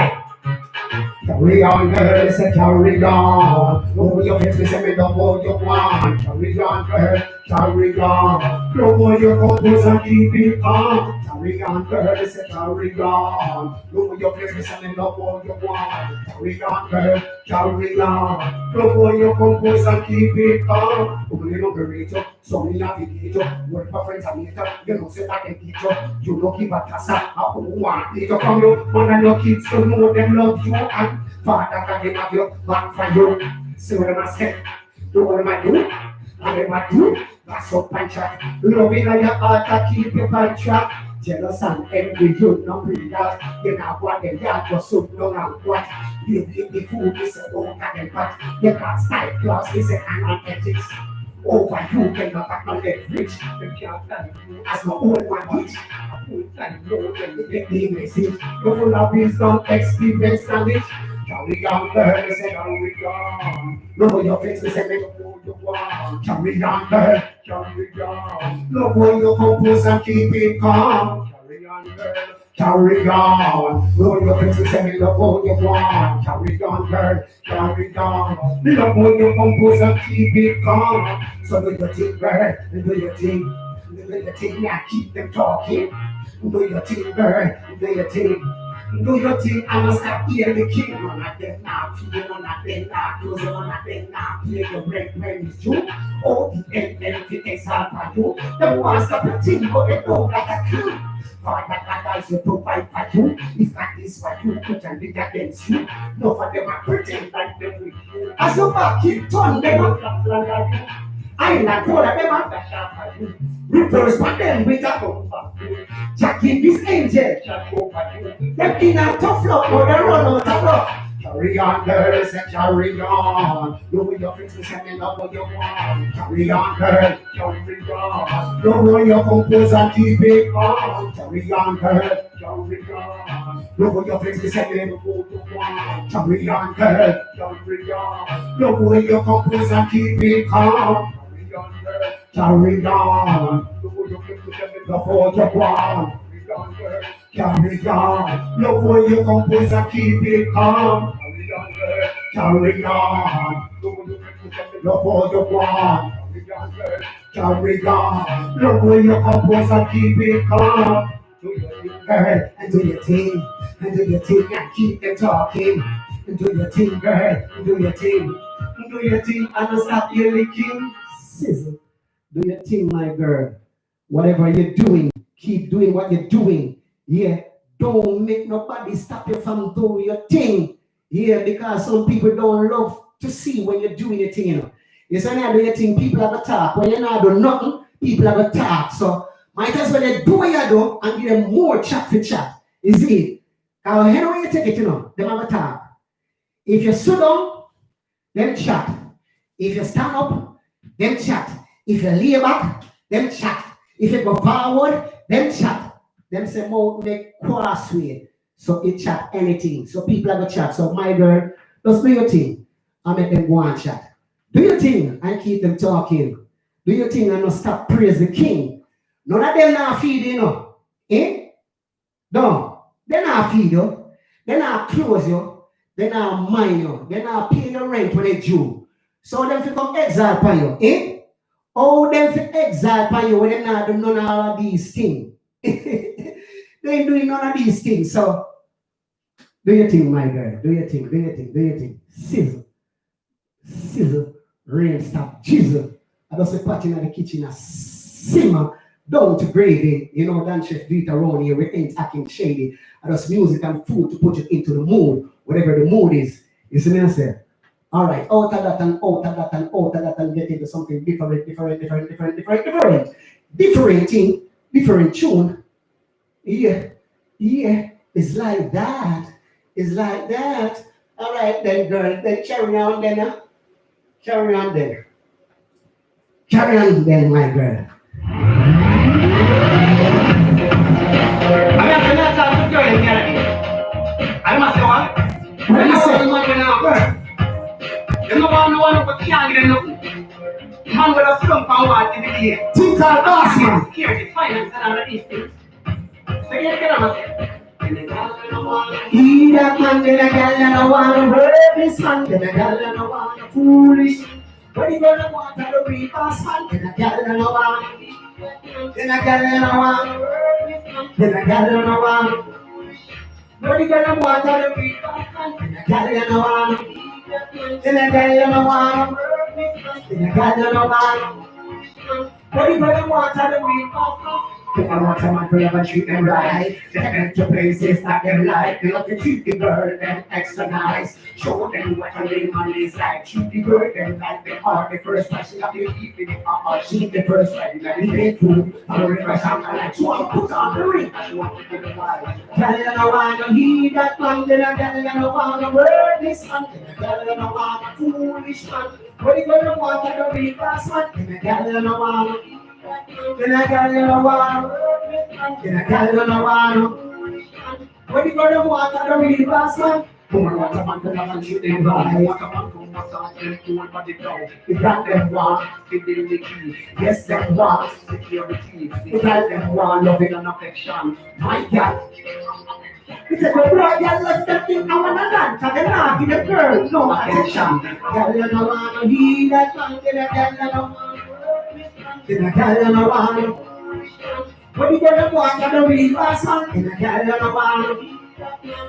Carry on, girl, say carry on. No more you fix me, say me don't what you want. Carry on, girl, carry on. No more you compose and keep it calm. Carry on, girl, say carry on. Look for your place, and love all you want. Carry on, girl, carry on. Look for your compose and keep it calm. Only no burrito, so me navigate. Work for friends and later, you know say that can teach you. You don't give a tassa, I who want it from you. Man and your kids, you know them love you. And Father can give have you back for you. See what I say? Do what I do? I do. That's up and chat. Loving on your heart to keep you on track. Jealous and envy, you don't bring that. You know what them yard for so long and what. You eat the food, is a don't get them back. You can't style class, is an ethics. Over you cannot acknowledge rich. You can't stand as my own one each. I put that low when you get the message. You're full of wisdom, experience, knowledge. Carry on, girl, say carry on. Look at your face, say make you you want. Carry on, girl, carry on. Look when you compose and keep it calm. Carry on, girl, carry on. Look at your face, say make what you want. Carry on, girl, carry on. Look when you compose and keep it calm. So do your thing, girl, do your thing. Do your thing, now keep them talking. Do your thing, girl, do your thing. Do your thing, I must not hear the king. None of them now, feel none of them now, close none of them now, play the break when it's you. Oh, the end, if it's hard for you. The ones that the thing, but they don't like a clue. Father God, I should provide for you. If that is what you put and be against you. No for them, I pretend like them with you. As you back, keep turn them up, like you. I not told them I'm the sharp for you. Reverse for them with a gun for you. Jackie, this angel shall go for you. Them in a tough luck, or they run out of luck. Carry on, girls, and carry on. You with your friends, and me love what you want. Carry on, girl, carry on. You know your compose and keep it calm. Carry on, girl, carry on. You with your friends, and me love what you want. Carry on, girl, carry on. You know your compose and keep it calm. Carry on, the forge of one. Carry on, look where you compose and keep it calm. Carry on, the forge of one. Carry on, look where you compose and keep it calm. Girl, and do your thing, and do your thing, and keep them talking. And do your thing, girl, and do your thing, and do your thing, and don't stop your licking. Sizzle. Do your thing, my girl. Whatever you're doing, keep doing what you're doing. Yeah. Don't make nobody stop you from doing your thing. Yeah, because some people don't love to see when you're doing your thing, you know. You say when you do your thing, people have a talk. When you're not doing nothing, people have a talk. So might as well you do what you do and give them more chat for chat. You see? Because anyway you take it, you know, them have a talk. If you sit down, them chat. If you stand up, them chat. If you lay back, them chat. If you go forward, them chat. Them say mouth make crossway. So it chat anything. So people have a chat. So my girl, just do your thing and make them go and chat. Do your thing and keep them talking. Do your thing and not stop praise the king. None of them not feed you, know. Eh? No. They not feed you. They not close you. They not mind you. They not pay your rent when they due. So them become exile upon you. Eh? Oh, them for exile upon you when they not do none of all of these things. They ain't doing none of these things. So do your thing, my girl. Do your thing, do your thing, do your thing. Sizzle. Sizzle. Rain stop. Jizzle. I just say pot in the kitchen and simmer down to gravy. You know, Dan Chef do it around here. We ain't acting shady. I just music and food to put it into the mood. Whatever the mood is. You see me I say? All right, out of that and out of that and out of that and get into something different thing, different tune. Yeah, it's like that. It's like that. All right then, girl, then carry on then. Carry on then. Carry on then, my girl. I say what? What do you say? You know one who can't get enough. Man with a slump and what in the day. Think are awesome. Security, finance and all of these things. So you get on he that man then a girl and a want worthless man, then a girl and a want foolish. When you gonna want to be fast man, then a girl and a want. Then a girl and a want worthless Then I got on a one. What you gonna want on the beat? Then I got on a one. Then I got on a one. Then I got on a one. What you gonna want on the beat? I want someone to ever treat them right. Take them to places that they like. They love to treat the girl them extra nice. Show them what a real man is like. Treat the girl them like they are the first person that you keep in it. She's the first right. Like they do. I don't remember something like you want to put on the ring. I want to put the wine. Girl, you don't want to hear that man. Then I girl, you don't want to word this man. Then I girl, you don't want to foolish man. What you gonna want to be fast man? Then I girl, you don't want to. Then I got you no one. Then I got you no one. When you go to water, the really fast man. Woman, what a man to love and shoot them right. What a man to massage them cool body down. You got them one, give them the key. Yes, them one, security. You got them one, loving and affection. My God. It's a good boy, girl, let's get thing. I wanna dance. I cannot give the girl no attention. Girl, you don't wanna hear that man. Then I got you no one. Then I got you no one. When you go to water, the really fast man. Then I got you no one.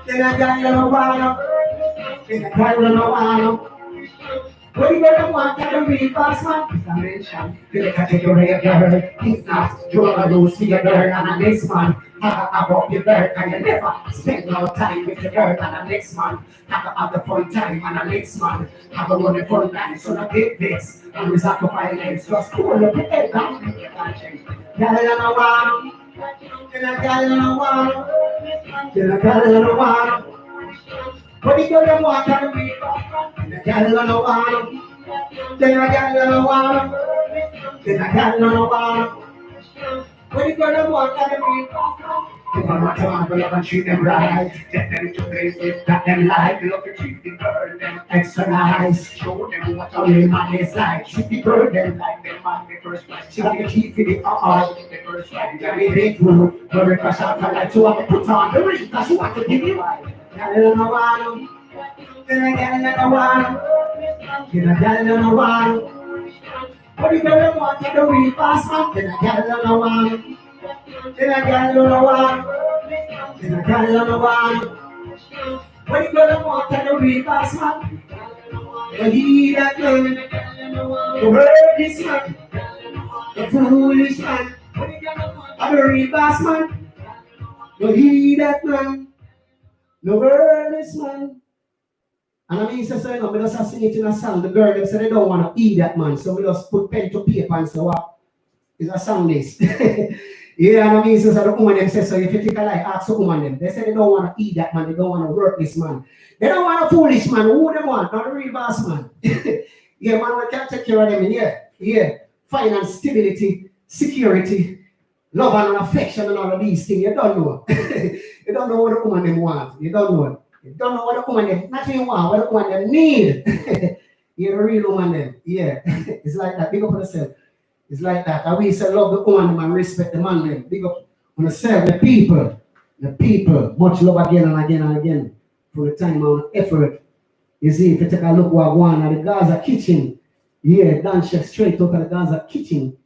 Then I got you no one. Then I got you no one. When you go to water, the really fast man. It's a mention. You look at your girl. If not, you're gonna lose to your girl and the next man. Have up your girl and you never spend no time with your girl and the next man. Have the fun time and the next man. Have a running fun line so the big fix. And we sacrifice just pull up your head down. Girl, you know one. Then I got you no one. Then I got you no one. When you go to water, the really fast man. Then I got you no one. Then I got you no one. Then I got you no one. When you go to water, the really fast man. If I want to love and treat them right, take them to places that them like. Love to treat the girl them extra nice. Show them what a real man is like. Treat the girl them like them man the first right. She got the key for the the first right. Yeah, they do. But we crash out her like to have to put on the ring, cause she want to give you right. Girl, you know one. Then I get you no one. Then I get you no one. But you don't want to the real fast man. Then I get you no one. Then I got you no one. Then I got you no one. When you go to water, the real fast man. You hear that man. The word this man. The foolish man. And the real fast man. You hear that man. The word this man. And I mean, so you know, we just sing it in a song. The girl them say they don't want to eat that man. So we just put pen to paper and say, what is a song this? Yeah, and I mean, so the woman them say, so if you think I like, ask the woman them. They say they don't want to eat that man, they don't want to work this man. They don't want a foolish man. Who they want? Not a real boss man. Yeah, man, we can take care of them in here. Yeah. Finance, stability, security, love and affection and all of these things. You don't know. You don't know what the woman them want. You don't know. You don't know what the woman them nothing want, what the woman them need. You're the real woman them. Yeah. It's like that. Big up on yourself. It's like that. And we say love the woman and respect the man them. Big up on yourself, the people. The people. Much love again and again and again. For the time and effort. You see, if you take a look what going on at the Gaza kitchen. Yeah, Dan Chef straight out of the Gaza kitchen.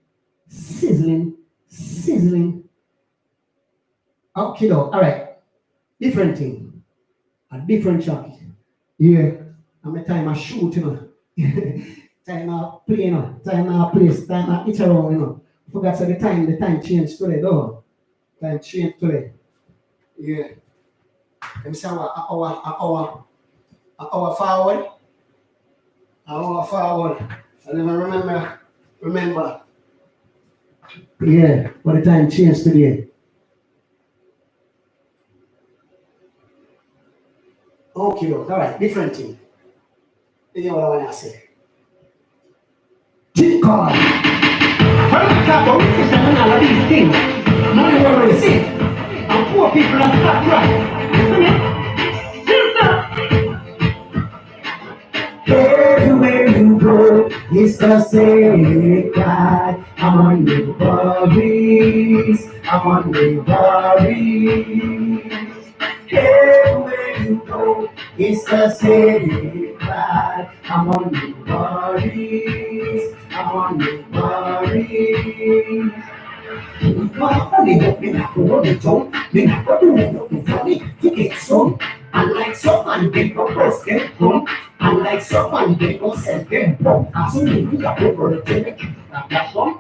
Sizzling. Sizzling. Okay, though. Alright. Different thing. A different shot. Yeah. And my time I shoot, you know. Time I play, you know. Time I place. Time I eat around, you know. Forgot so the time changed today, though. Time changed today. Yeah. Let me say an hour forward. An hour forward. I never remember. Yeah, what the time changed today. Okay, all right, different thing. You know what I want to say. Tip card. First stop, we see some of these things. Money where we see. And poor people are stuck right. Listen it. Everywhere you go, it's the same God. I'm on the worries. I'm on the worries. Everywhere you go, it's the same God. I'm on the worries. I'm on the worries. want money, but me not go run it out. Me not go do nothing funny to get some. Unlike someone, they go post them home. Unlike someone, they go send them home. As soon as we are over the television, that one.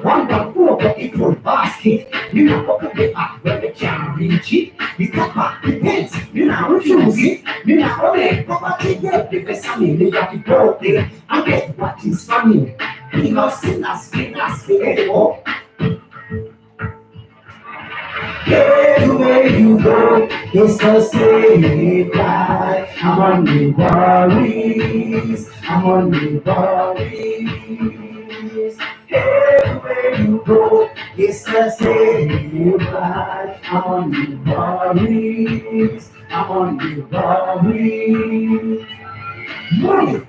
One four, but it full basket. You know what they are when they can't reach it. You cut back the pants, you know refuse it. You know what they property get the best money, they got the birthday. I get what is funny. We not sin us, anymore. Everywhere you go, it's the same cry. I'm on the worries, I'm on the worries. Everywhere you go, it's the same cry. I'm on the worries, I'm on the worries. Money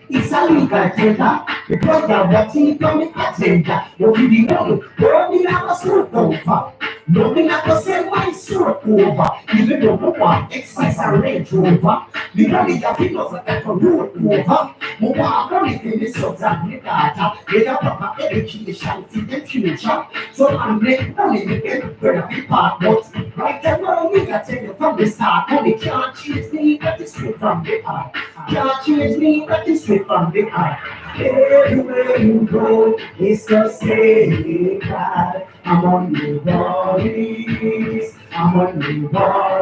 is a legal tender. The brother watching from the agenda. What did you know? Don't be like a sort over. Don't be like a sell my sort over. Even though no one exercise a Range Rover. The money that we know that can roll over. More money for the sons and the data. Get a proper education for the future. So I make money with them when I be part. But right now, we got to tell you from the start. Money can't change me, that is straight from the heart. Can't change me, that is straight from the heart. Everywhere you go, it's the same cry. I'm on the worries, I'm on the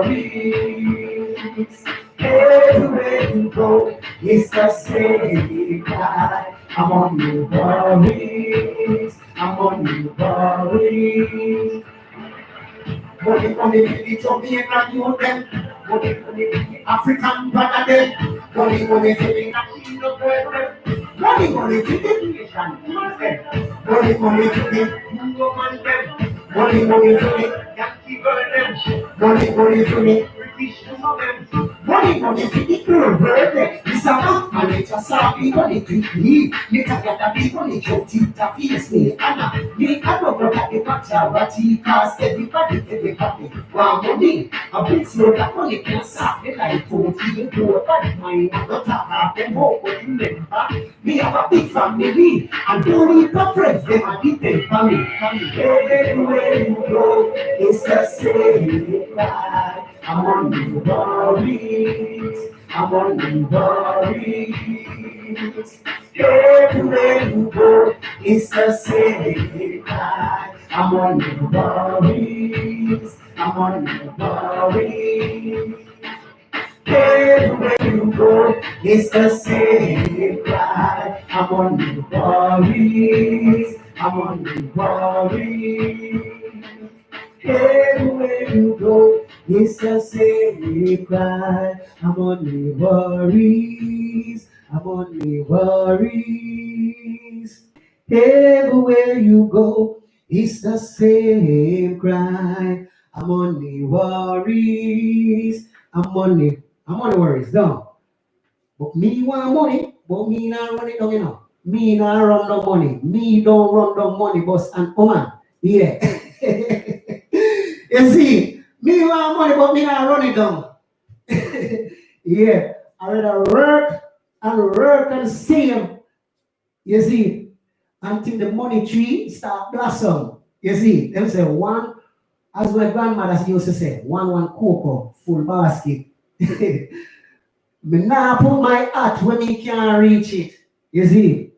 worries. Everywhere you go, it's the same cry. I'm on the worries, I'm on the worries. Money, money, money, Jamaican youth them. Money, money, money, African brother them. Money, money, money, Latino brethren. Money, money, to the nation, woman them. Money, money, to the woman them. Money, money, to the Yankee girl them. Money, money, to the British woman them. Money, money, to the girl them. It's a man, and it's a sabi, money to me. You can't get a big money, to Tita, face me, Anna. Me, I don't know that the picture, but he cast everybody want money. A bit slow that money can stop the life to even do a bad mind. I don't have them hope, but remember, we have a big family, and don't need the friends, they are depend on me. Everywhere you go, it's the same cry. I'm on the worries, I'm on the worries. Everywhere you go, it's the same cry. I'm on the worries, I'm on the worries. Everywhere you go, it's the same cry. I'm on the worries, I'm on the worries. Everywhere you go, it's the same cry. I'm on the worries, I'm on the worries. Everywhere you go, it's the same cry. I'm on the worries. I'm on the worries, no. But me want money, but me not run it down, you know. Me not run down money. Me don't run down money, boss and woman. Yeah. You see, me want money, but me not run it down. Yeah. I rather work and save. You see, until the money tree start blossom. You see, them say one, as my grandmother used to say, one cocoa, full basket. Me now put my hat when me can't reach it. You see,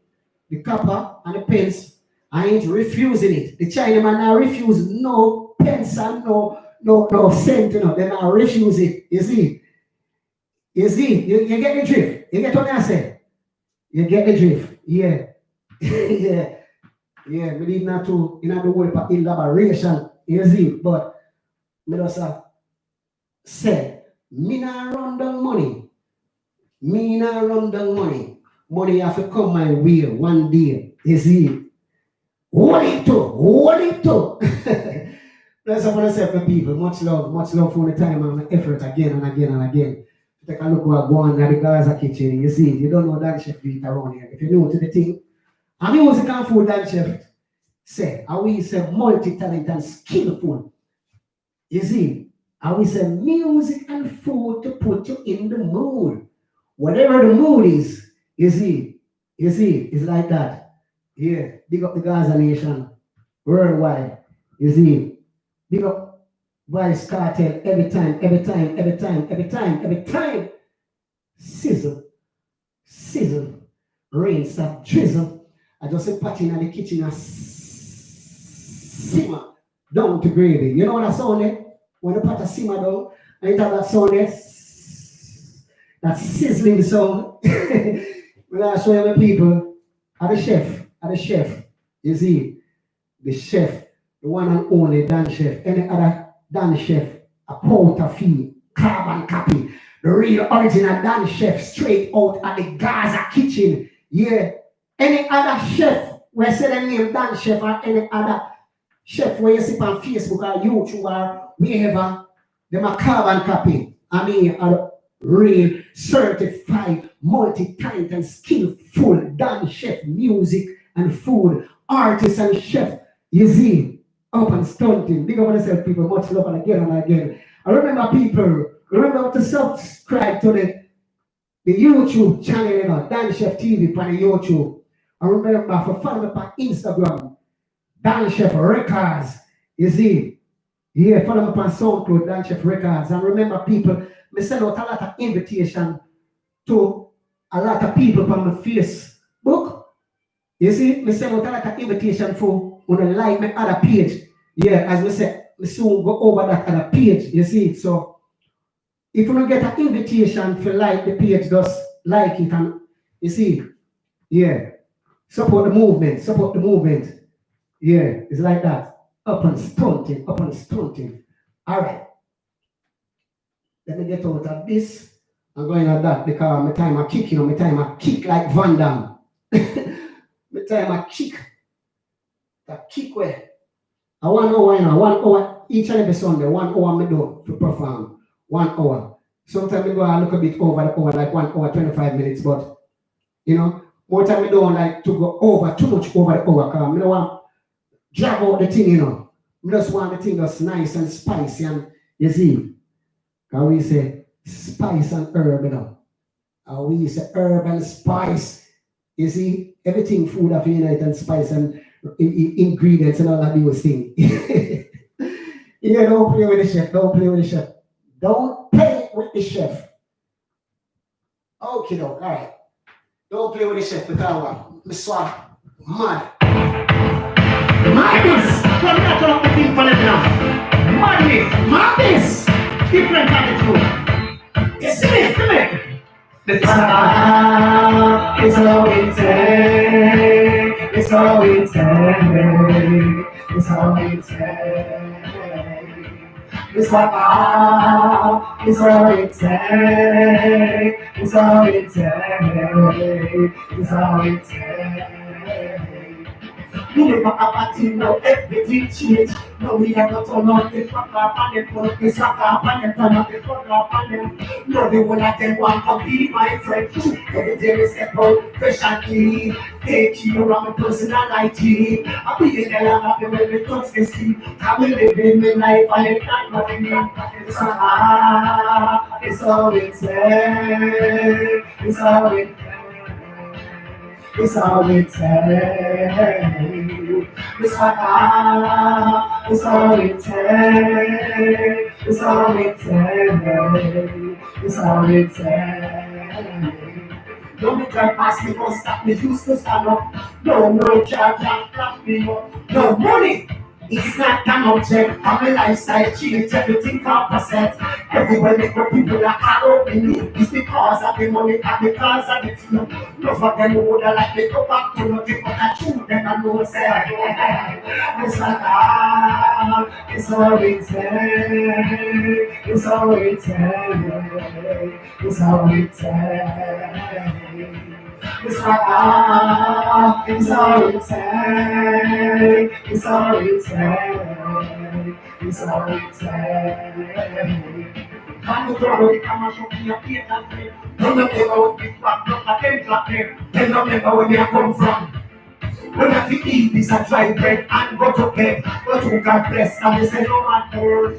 the copper and the pence, I ain't refusing it. The Chinaman now refuse no pence and no cent, you know. They now refuse it. You get the drift. You get what I say? You get the drift. Yeah. Yeah. Yeah, we need not to, you know, the word for elaboration, you see, but me just say, me not run down money. Me not run down money. Money have to come my way one day, you see. Hold it to. That's what I say for people. Much love for the time and the effort again and again and again. Take a look what go on at the Gaza kitchen, you see, you don't know that chef do it around here. If you know to the thing, and music and food that chef say, I will say multi-talented and skillful. You see, I will say music and food to put you in the mood. Whatever the mood is, it's like that. Yeah, big up the Gaza nation worldwide. You see, big up Vice Cartel every time, every time, every time, every time, every time. Sizzle, sizzle, rain, stop, drizzle. I just say patting in the kitchen and simmer down to gravy. You know what that sound is? When the pot a simmer down, and it have that sound there, that sizzling sound. When I show you my people, are the chef, you see, the chef, the one and only Dan Chef, any other Dan Chef, a counterfeit, carbon copy, the real original Dan Chef, straight out of the Gaza kitchen. Yeah. Any other chef, we say the name Dan Chef or any other chef where you see on Facebook or YouTube or wherever, them a carbon copy. I mean, a real certified, multi-talented, skillful Dan Chef music and food artist and chef. You see, up and stunting. Big up on yourself, people. Much love and again. I remember people, remember to subscribe to the YouTube channel, you know, Dan Chef TV on the YouTube. I remember for follow me on Instagram, Dan Chef Records. You see, yeah, follow me on SoundCloud, Dan Chef Records. And remember, people, me send out a lot of invitation to a lot of people on my Facebook. You see, me send out a lot of invitation for when I like my other page. Yeah, as we said, we soon go over that other page. You see, so if you don't get an invitation for like the page, just like it and you see, yeah, support the movement, support the movement. Yeah, it's like that. Up and stunting, up and stunting. All right, let me get out of this. I'm going at that because my time I kick, you know, my time I kick like Van Damme. My time I kick. That kick where I 1 hour, you know, 1 hour each and every Sunday, 1 hour me do to perform. 1 hour. Sometimes we go a little bit over the hour, like 1 hour, 25 minutes, but you know, more time we don't like to go over too much over the hour because I don't want to drag out the thing, you know. I just want the thing that's nice and spicy and you see. Because we say spice and herb, you know. And we say herb and spice. You see, everything food of unite and spice and ingredients and all that those things. Yeah, don't play with the chef. Don't play with the chef. Don't play with the chef. Okay, all right. Don't play with the chef because what? Me swap mad. Madness! Come here, turn up the thing for them now. Madness! Madness! Different attitude. You see me? Come here. It's all it takes. It's all it takes. It's all it takes. It's like it's all it takes. It's all it takes. It's all it takes. We never have a thing, no everything change. No, we have not turn on the fuck up and the put the suck up and the turn up the fuck up and them. No, they will not them want to be my friend. Every day we step out, fresh and clean. Take care of my personality. I be in the land of the way we touch the sea. I will live in my life and it can't nothing. It's all it takes. It's all it takes. It's all it takes. It's it's all it takes. It's all it takes. It's all it takes. Don't be trying past me, don't stop me, used to stand up. No car can't clap me up. No money. It's not an object, I'm a lifestyle change, everything opposite. Everywhere they go, people are arrow in me. It's because of the money and because of the feel. No for them would like me go back to nothing but I shoot them and no say. It's like it's all it takes. It's all it takes. It's all it takes. It's like it's all it takes. It's all it takes. It's all it takes. Can you throw it? Come on, show me your feet and play. Don't you ever with this back, look at them flat there. Tell them never where they come from. When I fi eat this a dry bread and go to bed, but who God bless and they say no man earth.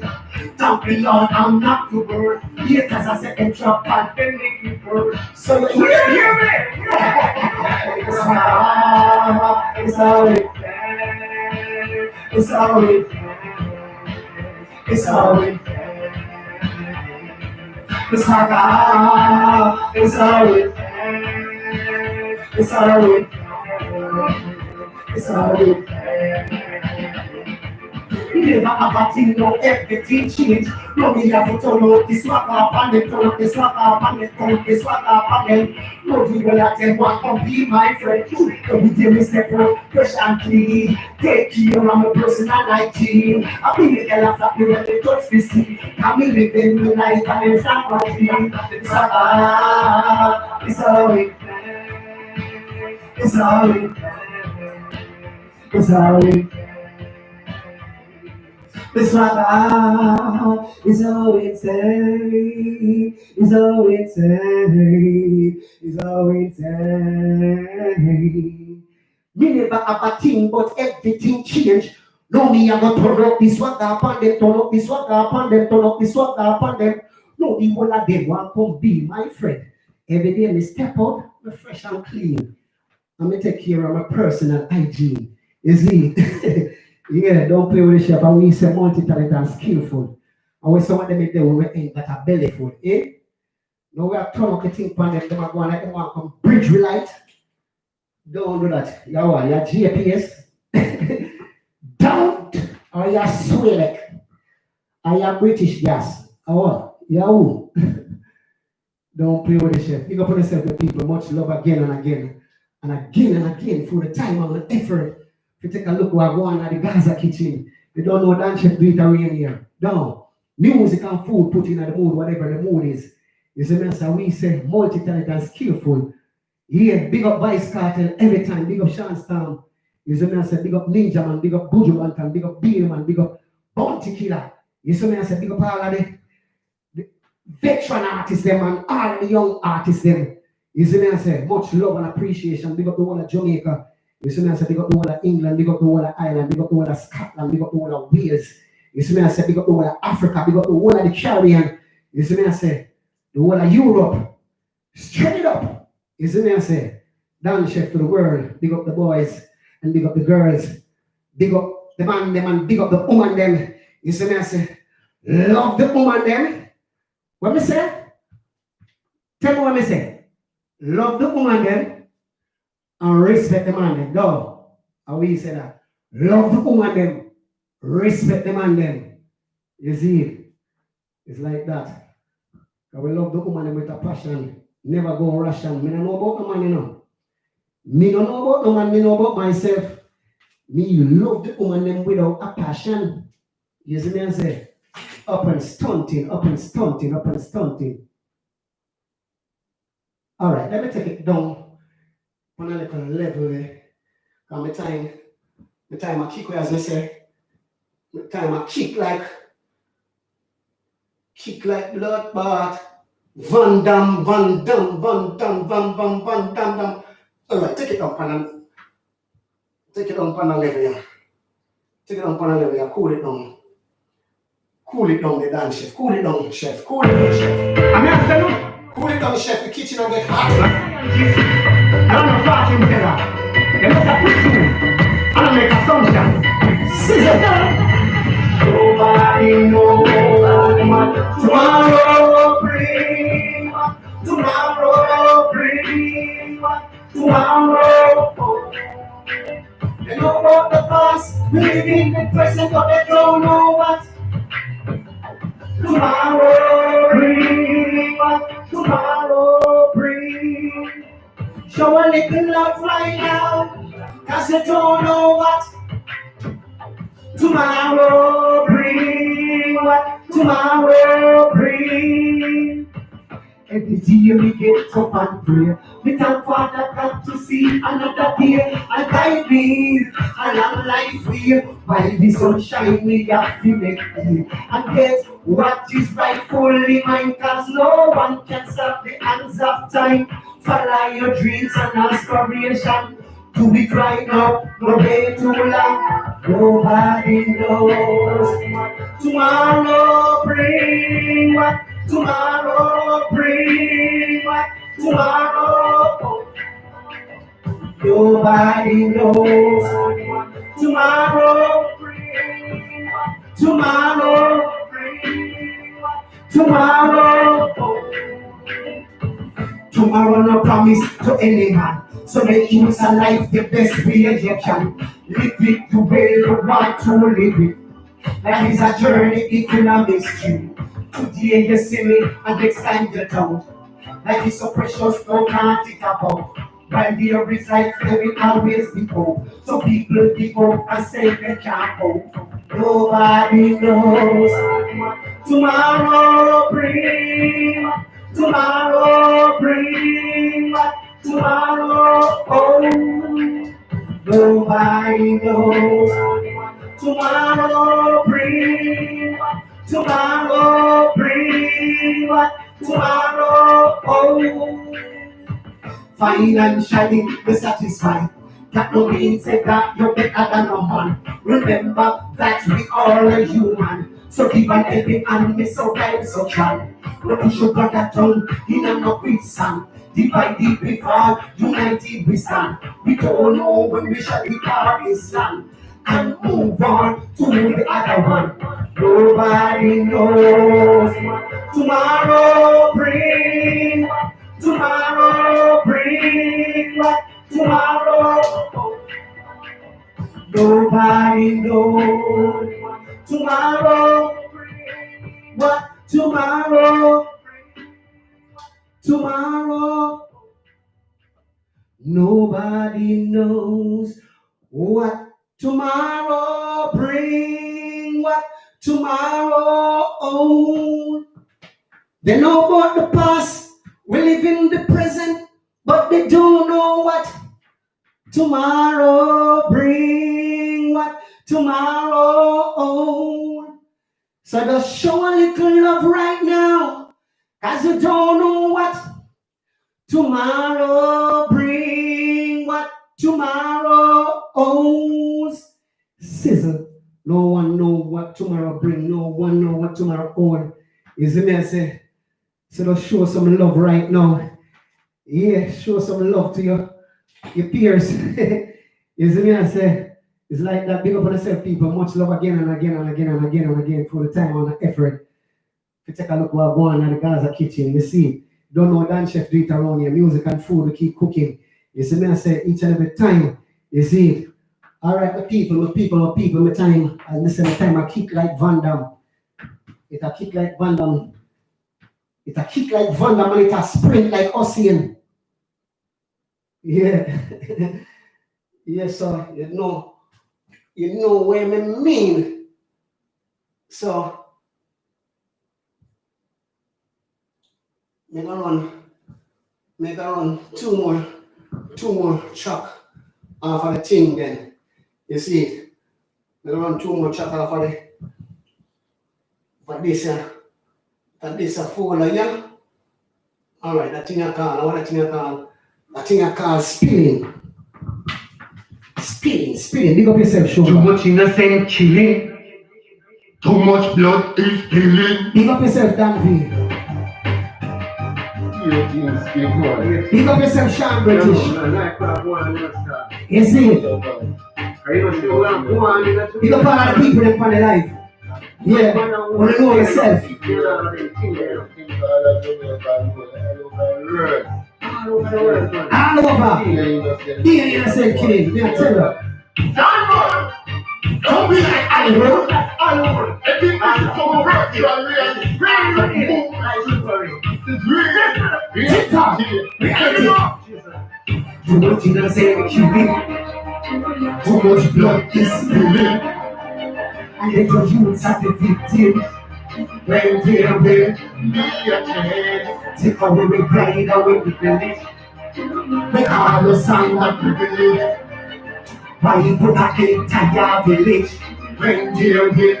Thank the Lord I'm not too bird. Haters I say them drop and then make me bird. So you hear me? It's all it takes. It's all it takes. It's always, it's always, it's always, it's always. You never have a thing, no everything change. No, me have to turn out this swag up and then turn out this swag up and then turn out this swag up and then. No, you will have them want to be my friend. Every day me step out, fresh and clean. Take care of my personal hygiene. I be the hell of me when they touch the sea. I'm living my life and it's not my dream. It's alright, it's alright, it's alright. It's like it's all it takes, it's all it takes, it's all it takes. Me never have a thing, but everything change. No, me I go turn up this swagger upon them, turn up this swagger upon them, turn up this swagger upon them. No, the whole of them want come be my friend. Every day me step out, me fresh and clean. And me take care of my personal hygiene. You see? Yeah, don't play with the chef. And we say multi-talented and skillful. And when some of them there, we ain't got a belly food, eh? Now we are turn up the thing on them are going like them want come bridge relight. Don't do that. You're GPS. Don't. Or you're Swelek. Or you're British gas. Or you're who? Don't play with the chef. You go put yourself with people. Much love again and again. And again and again for the time and the effort. If you take a look where I go on at the Gaza kitchen, you don't know that chef do it around here. No. Music and food put in the mood, whatever the mood is. You see me, so we say multi-talented and skillful. Yeah, big up Vice Cartel every time, big up Sean Storm. You see me, I say big up Ninja Man, big up Buju Bantam, big up Beer Man, big up Bounty Killer. You see me, I say big up all of the veteran artists them and all the young artists them. You see me, I say much love and appreciation, big up the whole of Jamaica. You see me, I say big up the whole of England, big up the whole of Ireland, big up the whole of Scotland, big up the whole of Wales. You see me, I say big up the whole of Africa, big up the whole of the Caribbean. You see me, I say the whole of Europe. Straight up. You see me, I say down chef to the world. Big up the boys and big up the girls. Big up the man them and big up the woman them. You see me, I say love the woman them. What me say? Tell me what me say. Love the woman them. And respect the man them. No. How we say that? Love the woman them. Respect the man them. You see it? It's like that. I will love the woman them with a passion. Never go Russian. Me don't know about the man, you know. Me don't know about the man, me know about myself. Me love the woman them without a passion. You see me and say, up and stunting, up and stunting, up and stunting. Alright, let me take it down. On a little level there. Because my time I kick, as I say, my time I kick like bloodbath. Van Dam, Van Dam, Van Dam, Van Dam, Van Dam, Dam. Alright, take it up on a level here. Take it up on a level here. Cool it down. Cool it down, the dance chef. Cool it down, chef. Cool it down, chef. I'm here, cool it down, chef. The kitchen will get hot. I don't know what you're together. They must have put you. I don't make assumptions. Scissor down. Nobody knows what tomorrow brings. Tomorrow brings. Tomorrow. They know about the past. We live in the present, but they don't know what tomorrow brings. Tomorrow brings. Show a little love right now, cause you don't know what tomorrow brings, what tomorrow brings. Every day we get up and pray. We thank Father God to see another day. And guide me a long life here. While the sun shine, we have to make it. And get what is rightfully mine. Cause no one can stop the hands of time. Follow your dreams and aspiration. Do it right now, no wait too long. Nobody knows what tomorrow brings. What tomorrow brings. What tomorrow. Nobody knows what tomorrow brings. Tomorrow. tomorrow. Tomorrow no promise to any man. So make use of life the best way you can. Live it the way you want to live it. Life is a journey, it's in a mystery. Today you see me and next time you don't. Life is so precious, no can't it about. While there is life, there will always be hope. So people give hope and say they can't hope. Nobody knows tomorrow bring. Tomorrow bring what tomorrow owns. Nobody knows. Tomorrow bring what tomorrow bring what tomorrow owns. Financially, be satisfied. That no means that you're better than a man. Remember that we all are human. So give an helping hand, me so time so can. No push your brother down, in a no quicksand. Divided we fall, united we stand. We don't know when we shall depart this land. And move on to the other one. Nobody knows tomorrow bring. Tomorrow bring what tomorrow. Nobody knows tomorrow bring what tomorrow. Tomorrow. Nobody knows what tomorrow bring. What tomorrow owns. They know about the past. We live in the present, but they don't know what tomorrow bring, what tomorrow own. So just show a little love right now, cause you don't know what tomorrow bring, what tomorrow owns. Sizzle, no one know what tomorrow bring, no one know what tomorrow own. You see me, I say, so just show some love right now. Yeah, show some love to your peers. You see me, I say, it's like that, big up on yourself, people. Much love again and again and again and again and again for the time and the effort. If you take a look what going on in the Gaza kitchen, you see, don't know Dan chef do it around here, music and food, we keep cooking. You see me, I say, each and every time, you see it. All right, my people, my time, and listen, the time I kick like Van Damme. It a kick like Van Damme. It a kick like Van Damme and it a sprint like Ocean. Yeah. Yes, sir. You know what I mean. So, make a run two more truck off of the thing then. You see it? Make a run two more truck off of the, for this a folder, yeah? Alright, that thing I call, what that thing I call? That thing I call spilling. Spilling. Big up yourself, show. Too much innocent killing. Too much blood is spilling. Big up yourself, Dan V. Big up yourself, Sean British. You see it? Big up all the people that find the life. Yeah, want to know yourself. All over. Be an innocent killing, me I tell you. Don't be like Hollywood. Everything is so virtual, real. TikTok. Too much innocent killing. Too much blood is spilling. And let your youths are the victims. When they will take away the pride, away the village. Make all the sound of privilege. Why you put a entire village? When they will be a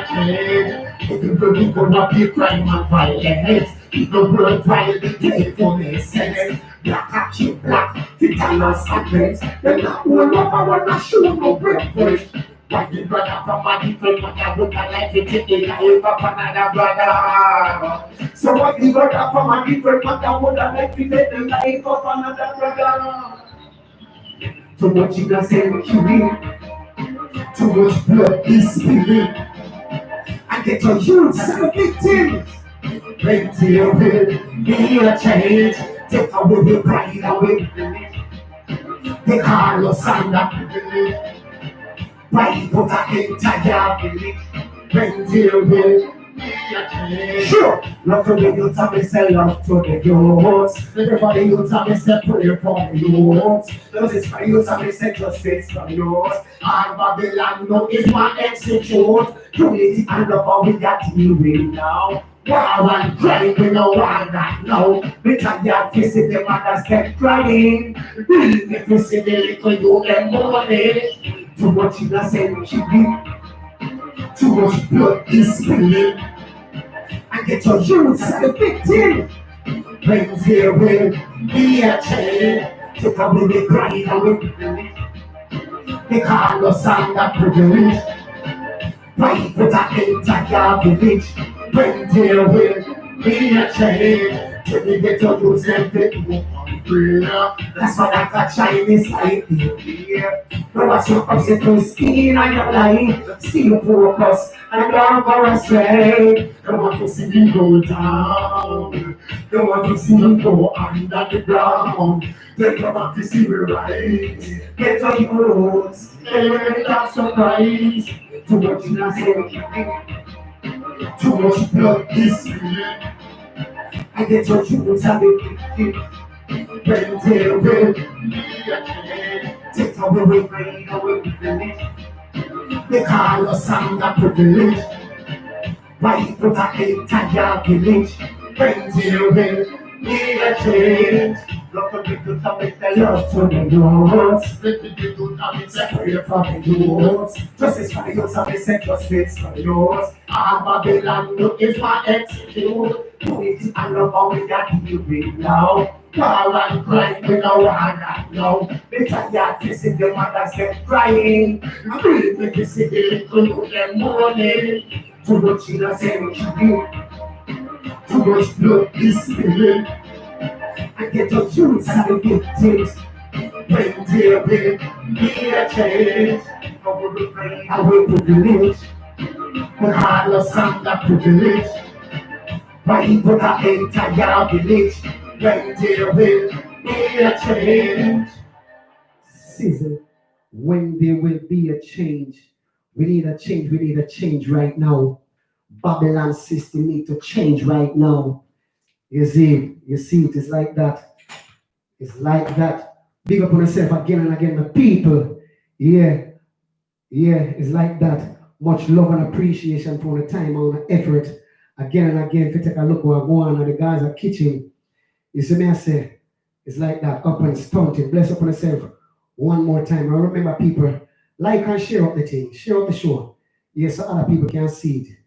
change. If you really gonna be crime and violence, people will try to take for their sense. Black a keep black, fit and lost and friends. They're not all over, we're not sure no breakfast. Why the brother from a different mother would not like to take the life of another brother? So what the brother from a different mother would not like to take the life of another brother? Too much innocent killing, too much blood is spilling. And get your youths and victims. Plenty will be a change. Take away the pride away. The Carlos and the pride put a entire village. Plenty will. Sure, love to the youth and me say love to the youths. Everybody youth and me say pray for the youths. Justice for the youths and me say justice for the youths. Our Babylon no is one execute. Unity and love we got deal with now. War and crime we no want that now. We tired to see the mothers get crying. We need to see the little youth them mourning. Too much innocent children, too much blood is spilling. And get your youths as the victim. Brings there will be a change. Take away the pride away. They call us under privilege. Pride put an entire village. Brings there will be a change. Till we get your youths and the that's why I got Chinese like here. No what's your obstacle skin on your life. Still focus and don't go astray. Don't want to see me go down. Don't want to see me go under the ground. They don't want to see me rise. Get on your roots. They will not surprise. Too much innocent. Too much blood is spilled. I get your roots and the plenty will take away the they call us under privilege. Why put an entire village? Plenty will be a change. Love to the youth and make the love to the youths. Let the youth and make separate from the youths. Justice for the youths and make set justice for the youths. Our Babylon look is my execute. Unity and love how we got to be now. War and crime we no want that now. We tired to see the mothers them crying. We to see the little youth them mourning. Too much innocent children. Too much blood is spilling. I get your youths and the victims. Plenty will be a change. I will privilege. The heartless and the privilege. Why put an entire village? Plenty will be a change. Season, when there will be a change, we need a change. We need a change right now. Babylon system need to change right now. You see, it is like that. It's like that. Big up on yourself again and again, the people. Yeah, yeah, it's like that. Much love and appreciation for the time and the effort. Again and again, if you take a look what go on at the Gaza kitchen, you see me I say, it's like that, up and stunted. Bless up on yourself one more time. I remember people, like and share up the thing, share up the show. Yes, so other people can see it.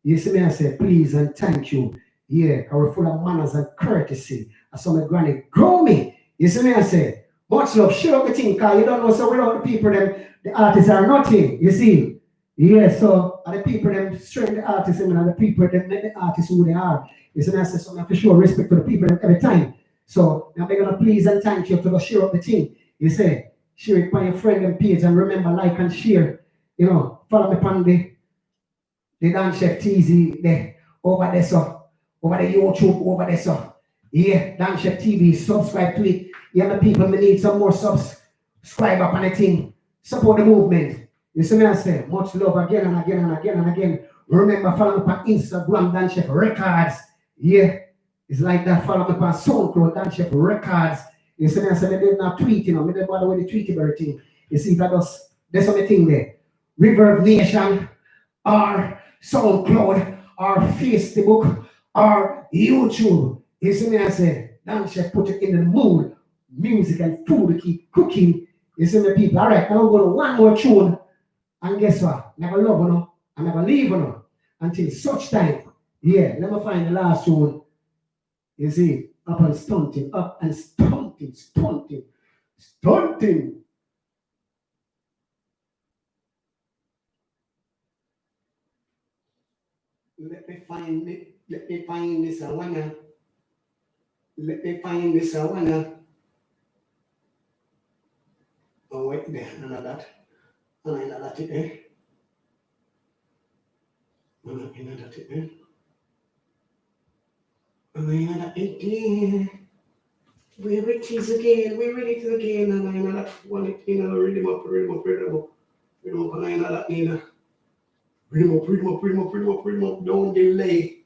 You see me I say, please and thank you. Yeah, I we're full of manners and courtesy. I saw my granny grow me. You see me I say, much love, share up the thing, because you don't know, so without the people, them, the artists are nothing. You see? Yeah, so and the people them strengthen the artists and the people that make the artists who they are. You see me I say, so I have to show respect to the people them every time. So I'm gonna please and thank you to go share up the thing. You say, share it by your friend and page and remember like and share. You know, follow me on the dance chef TZ there over there so over the YouTube over there so yeah dance chef TV subscribe to it. Yeah the people may need some more subscribe up on the thing. Support the movement. You see me I say much love again and again and again and again. Remember follow me on Instagram dance chef records. Yeah. It's like that. Follow me on SoundCloud dance chef records. You see me I say they did not tweet, you know, me don't bother with the tweety bird thing. You see that does there's some thing there. Reverb Nation or SoundCloud or Facebook or YouTube. You see me I say, Dan Chef put it in the mood, music and food to keep cooking. You see me people, all right, now I'm going to one more tune and guess what? Never love you know, I never leave you know, until such time. Yeah, let me find the last tune. You see, up and stunting, up and stunting, stunting, stunting. Let me find it. Let me find this one. Let me find this one. Oh wait there, none of that. None of that there. None of that there. And I know that again. Where it is again, where it is again, and I know that one again, rhythm up, rhythm up, rhythm up, rhythm up, and I know that Nina. Rhythm up, rhythm up, rhythm up, rhythm up, rhythm up, don't delay.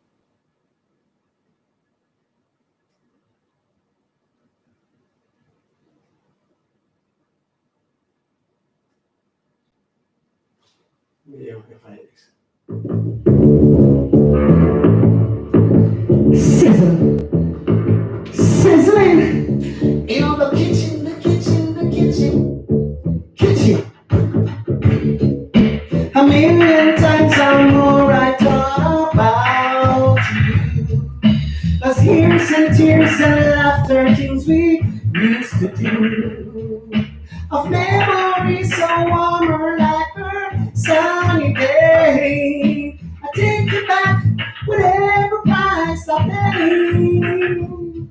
Yeah, okay, find this. Sizzle, sizzling in the kitchen, the kitchen, the kitchen, kitchen. A million times or more I thought about you. 'Cause here's and tears and laughter, things we used to do. Of memories so warmer like a sunny day. I take you back whatever price I pay.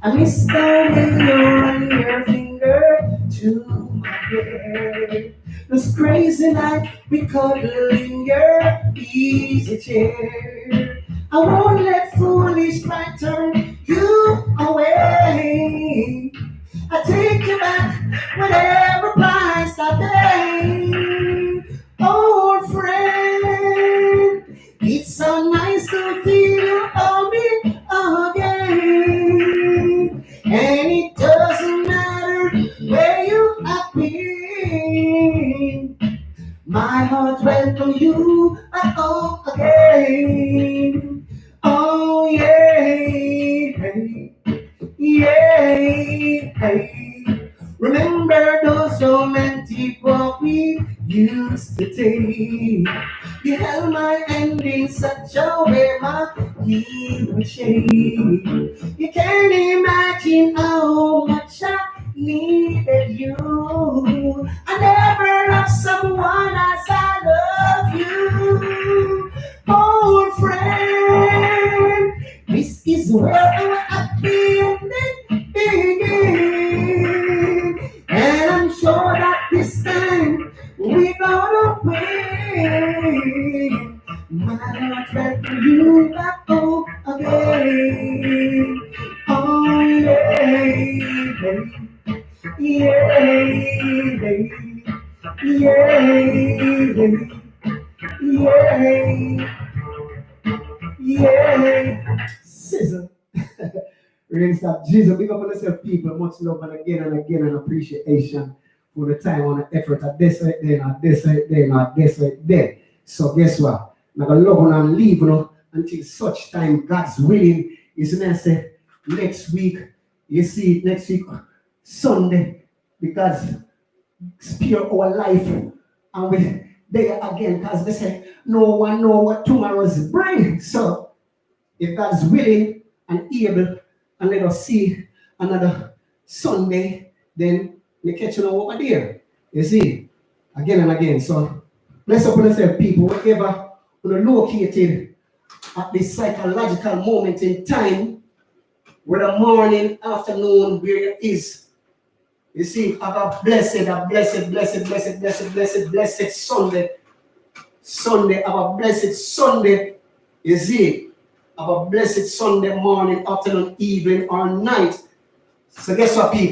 I miss the way you run your finger to my hair. Those crazy night we cuddle in your easy chair. I won't let foolish pride turn you away. I take you back whatever price I pay. Old friend, it's so nice to feel you on me again. And it doesn't matter where you have been. My heart welcomes you at home again. Oh yeah. Yay, hey. Remember those romantic walks we used to take. You held my hand in such a way my knee would shake. You can't imagine how much I needed you. I never loved someone as I love you. Old friend, this is where our happy ending begin. And I'm sure that this time we're gonna win. My heart back for you back home again. Oh yeah, yeah, yeah. Scissor. We're gonna stop. Jesus, big up on yourself, people. Much love and again and appreciation for the time and the effort at this right there, not this right there, not this right there. So guess what? I'm gonna love and leave until such time God's willing is gonna say next week. You see it next week, Sunday, because spare our life and we there again because they say no one know what tomorrow's bring. So if God's willing and able and let us see another Sunday, then we catch you over there. You see, again and again. So bless up on yourself, people, wherever you're located at this psychological moment in time, whether morning, afternoon, where it is. You see, have a blessed Sunday. Sunday, have a blessed Sunday. You see, have a blessed Sunday morning, afternoon, evening, or night. So guess what, people?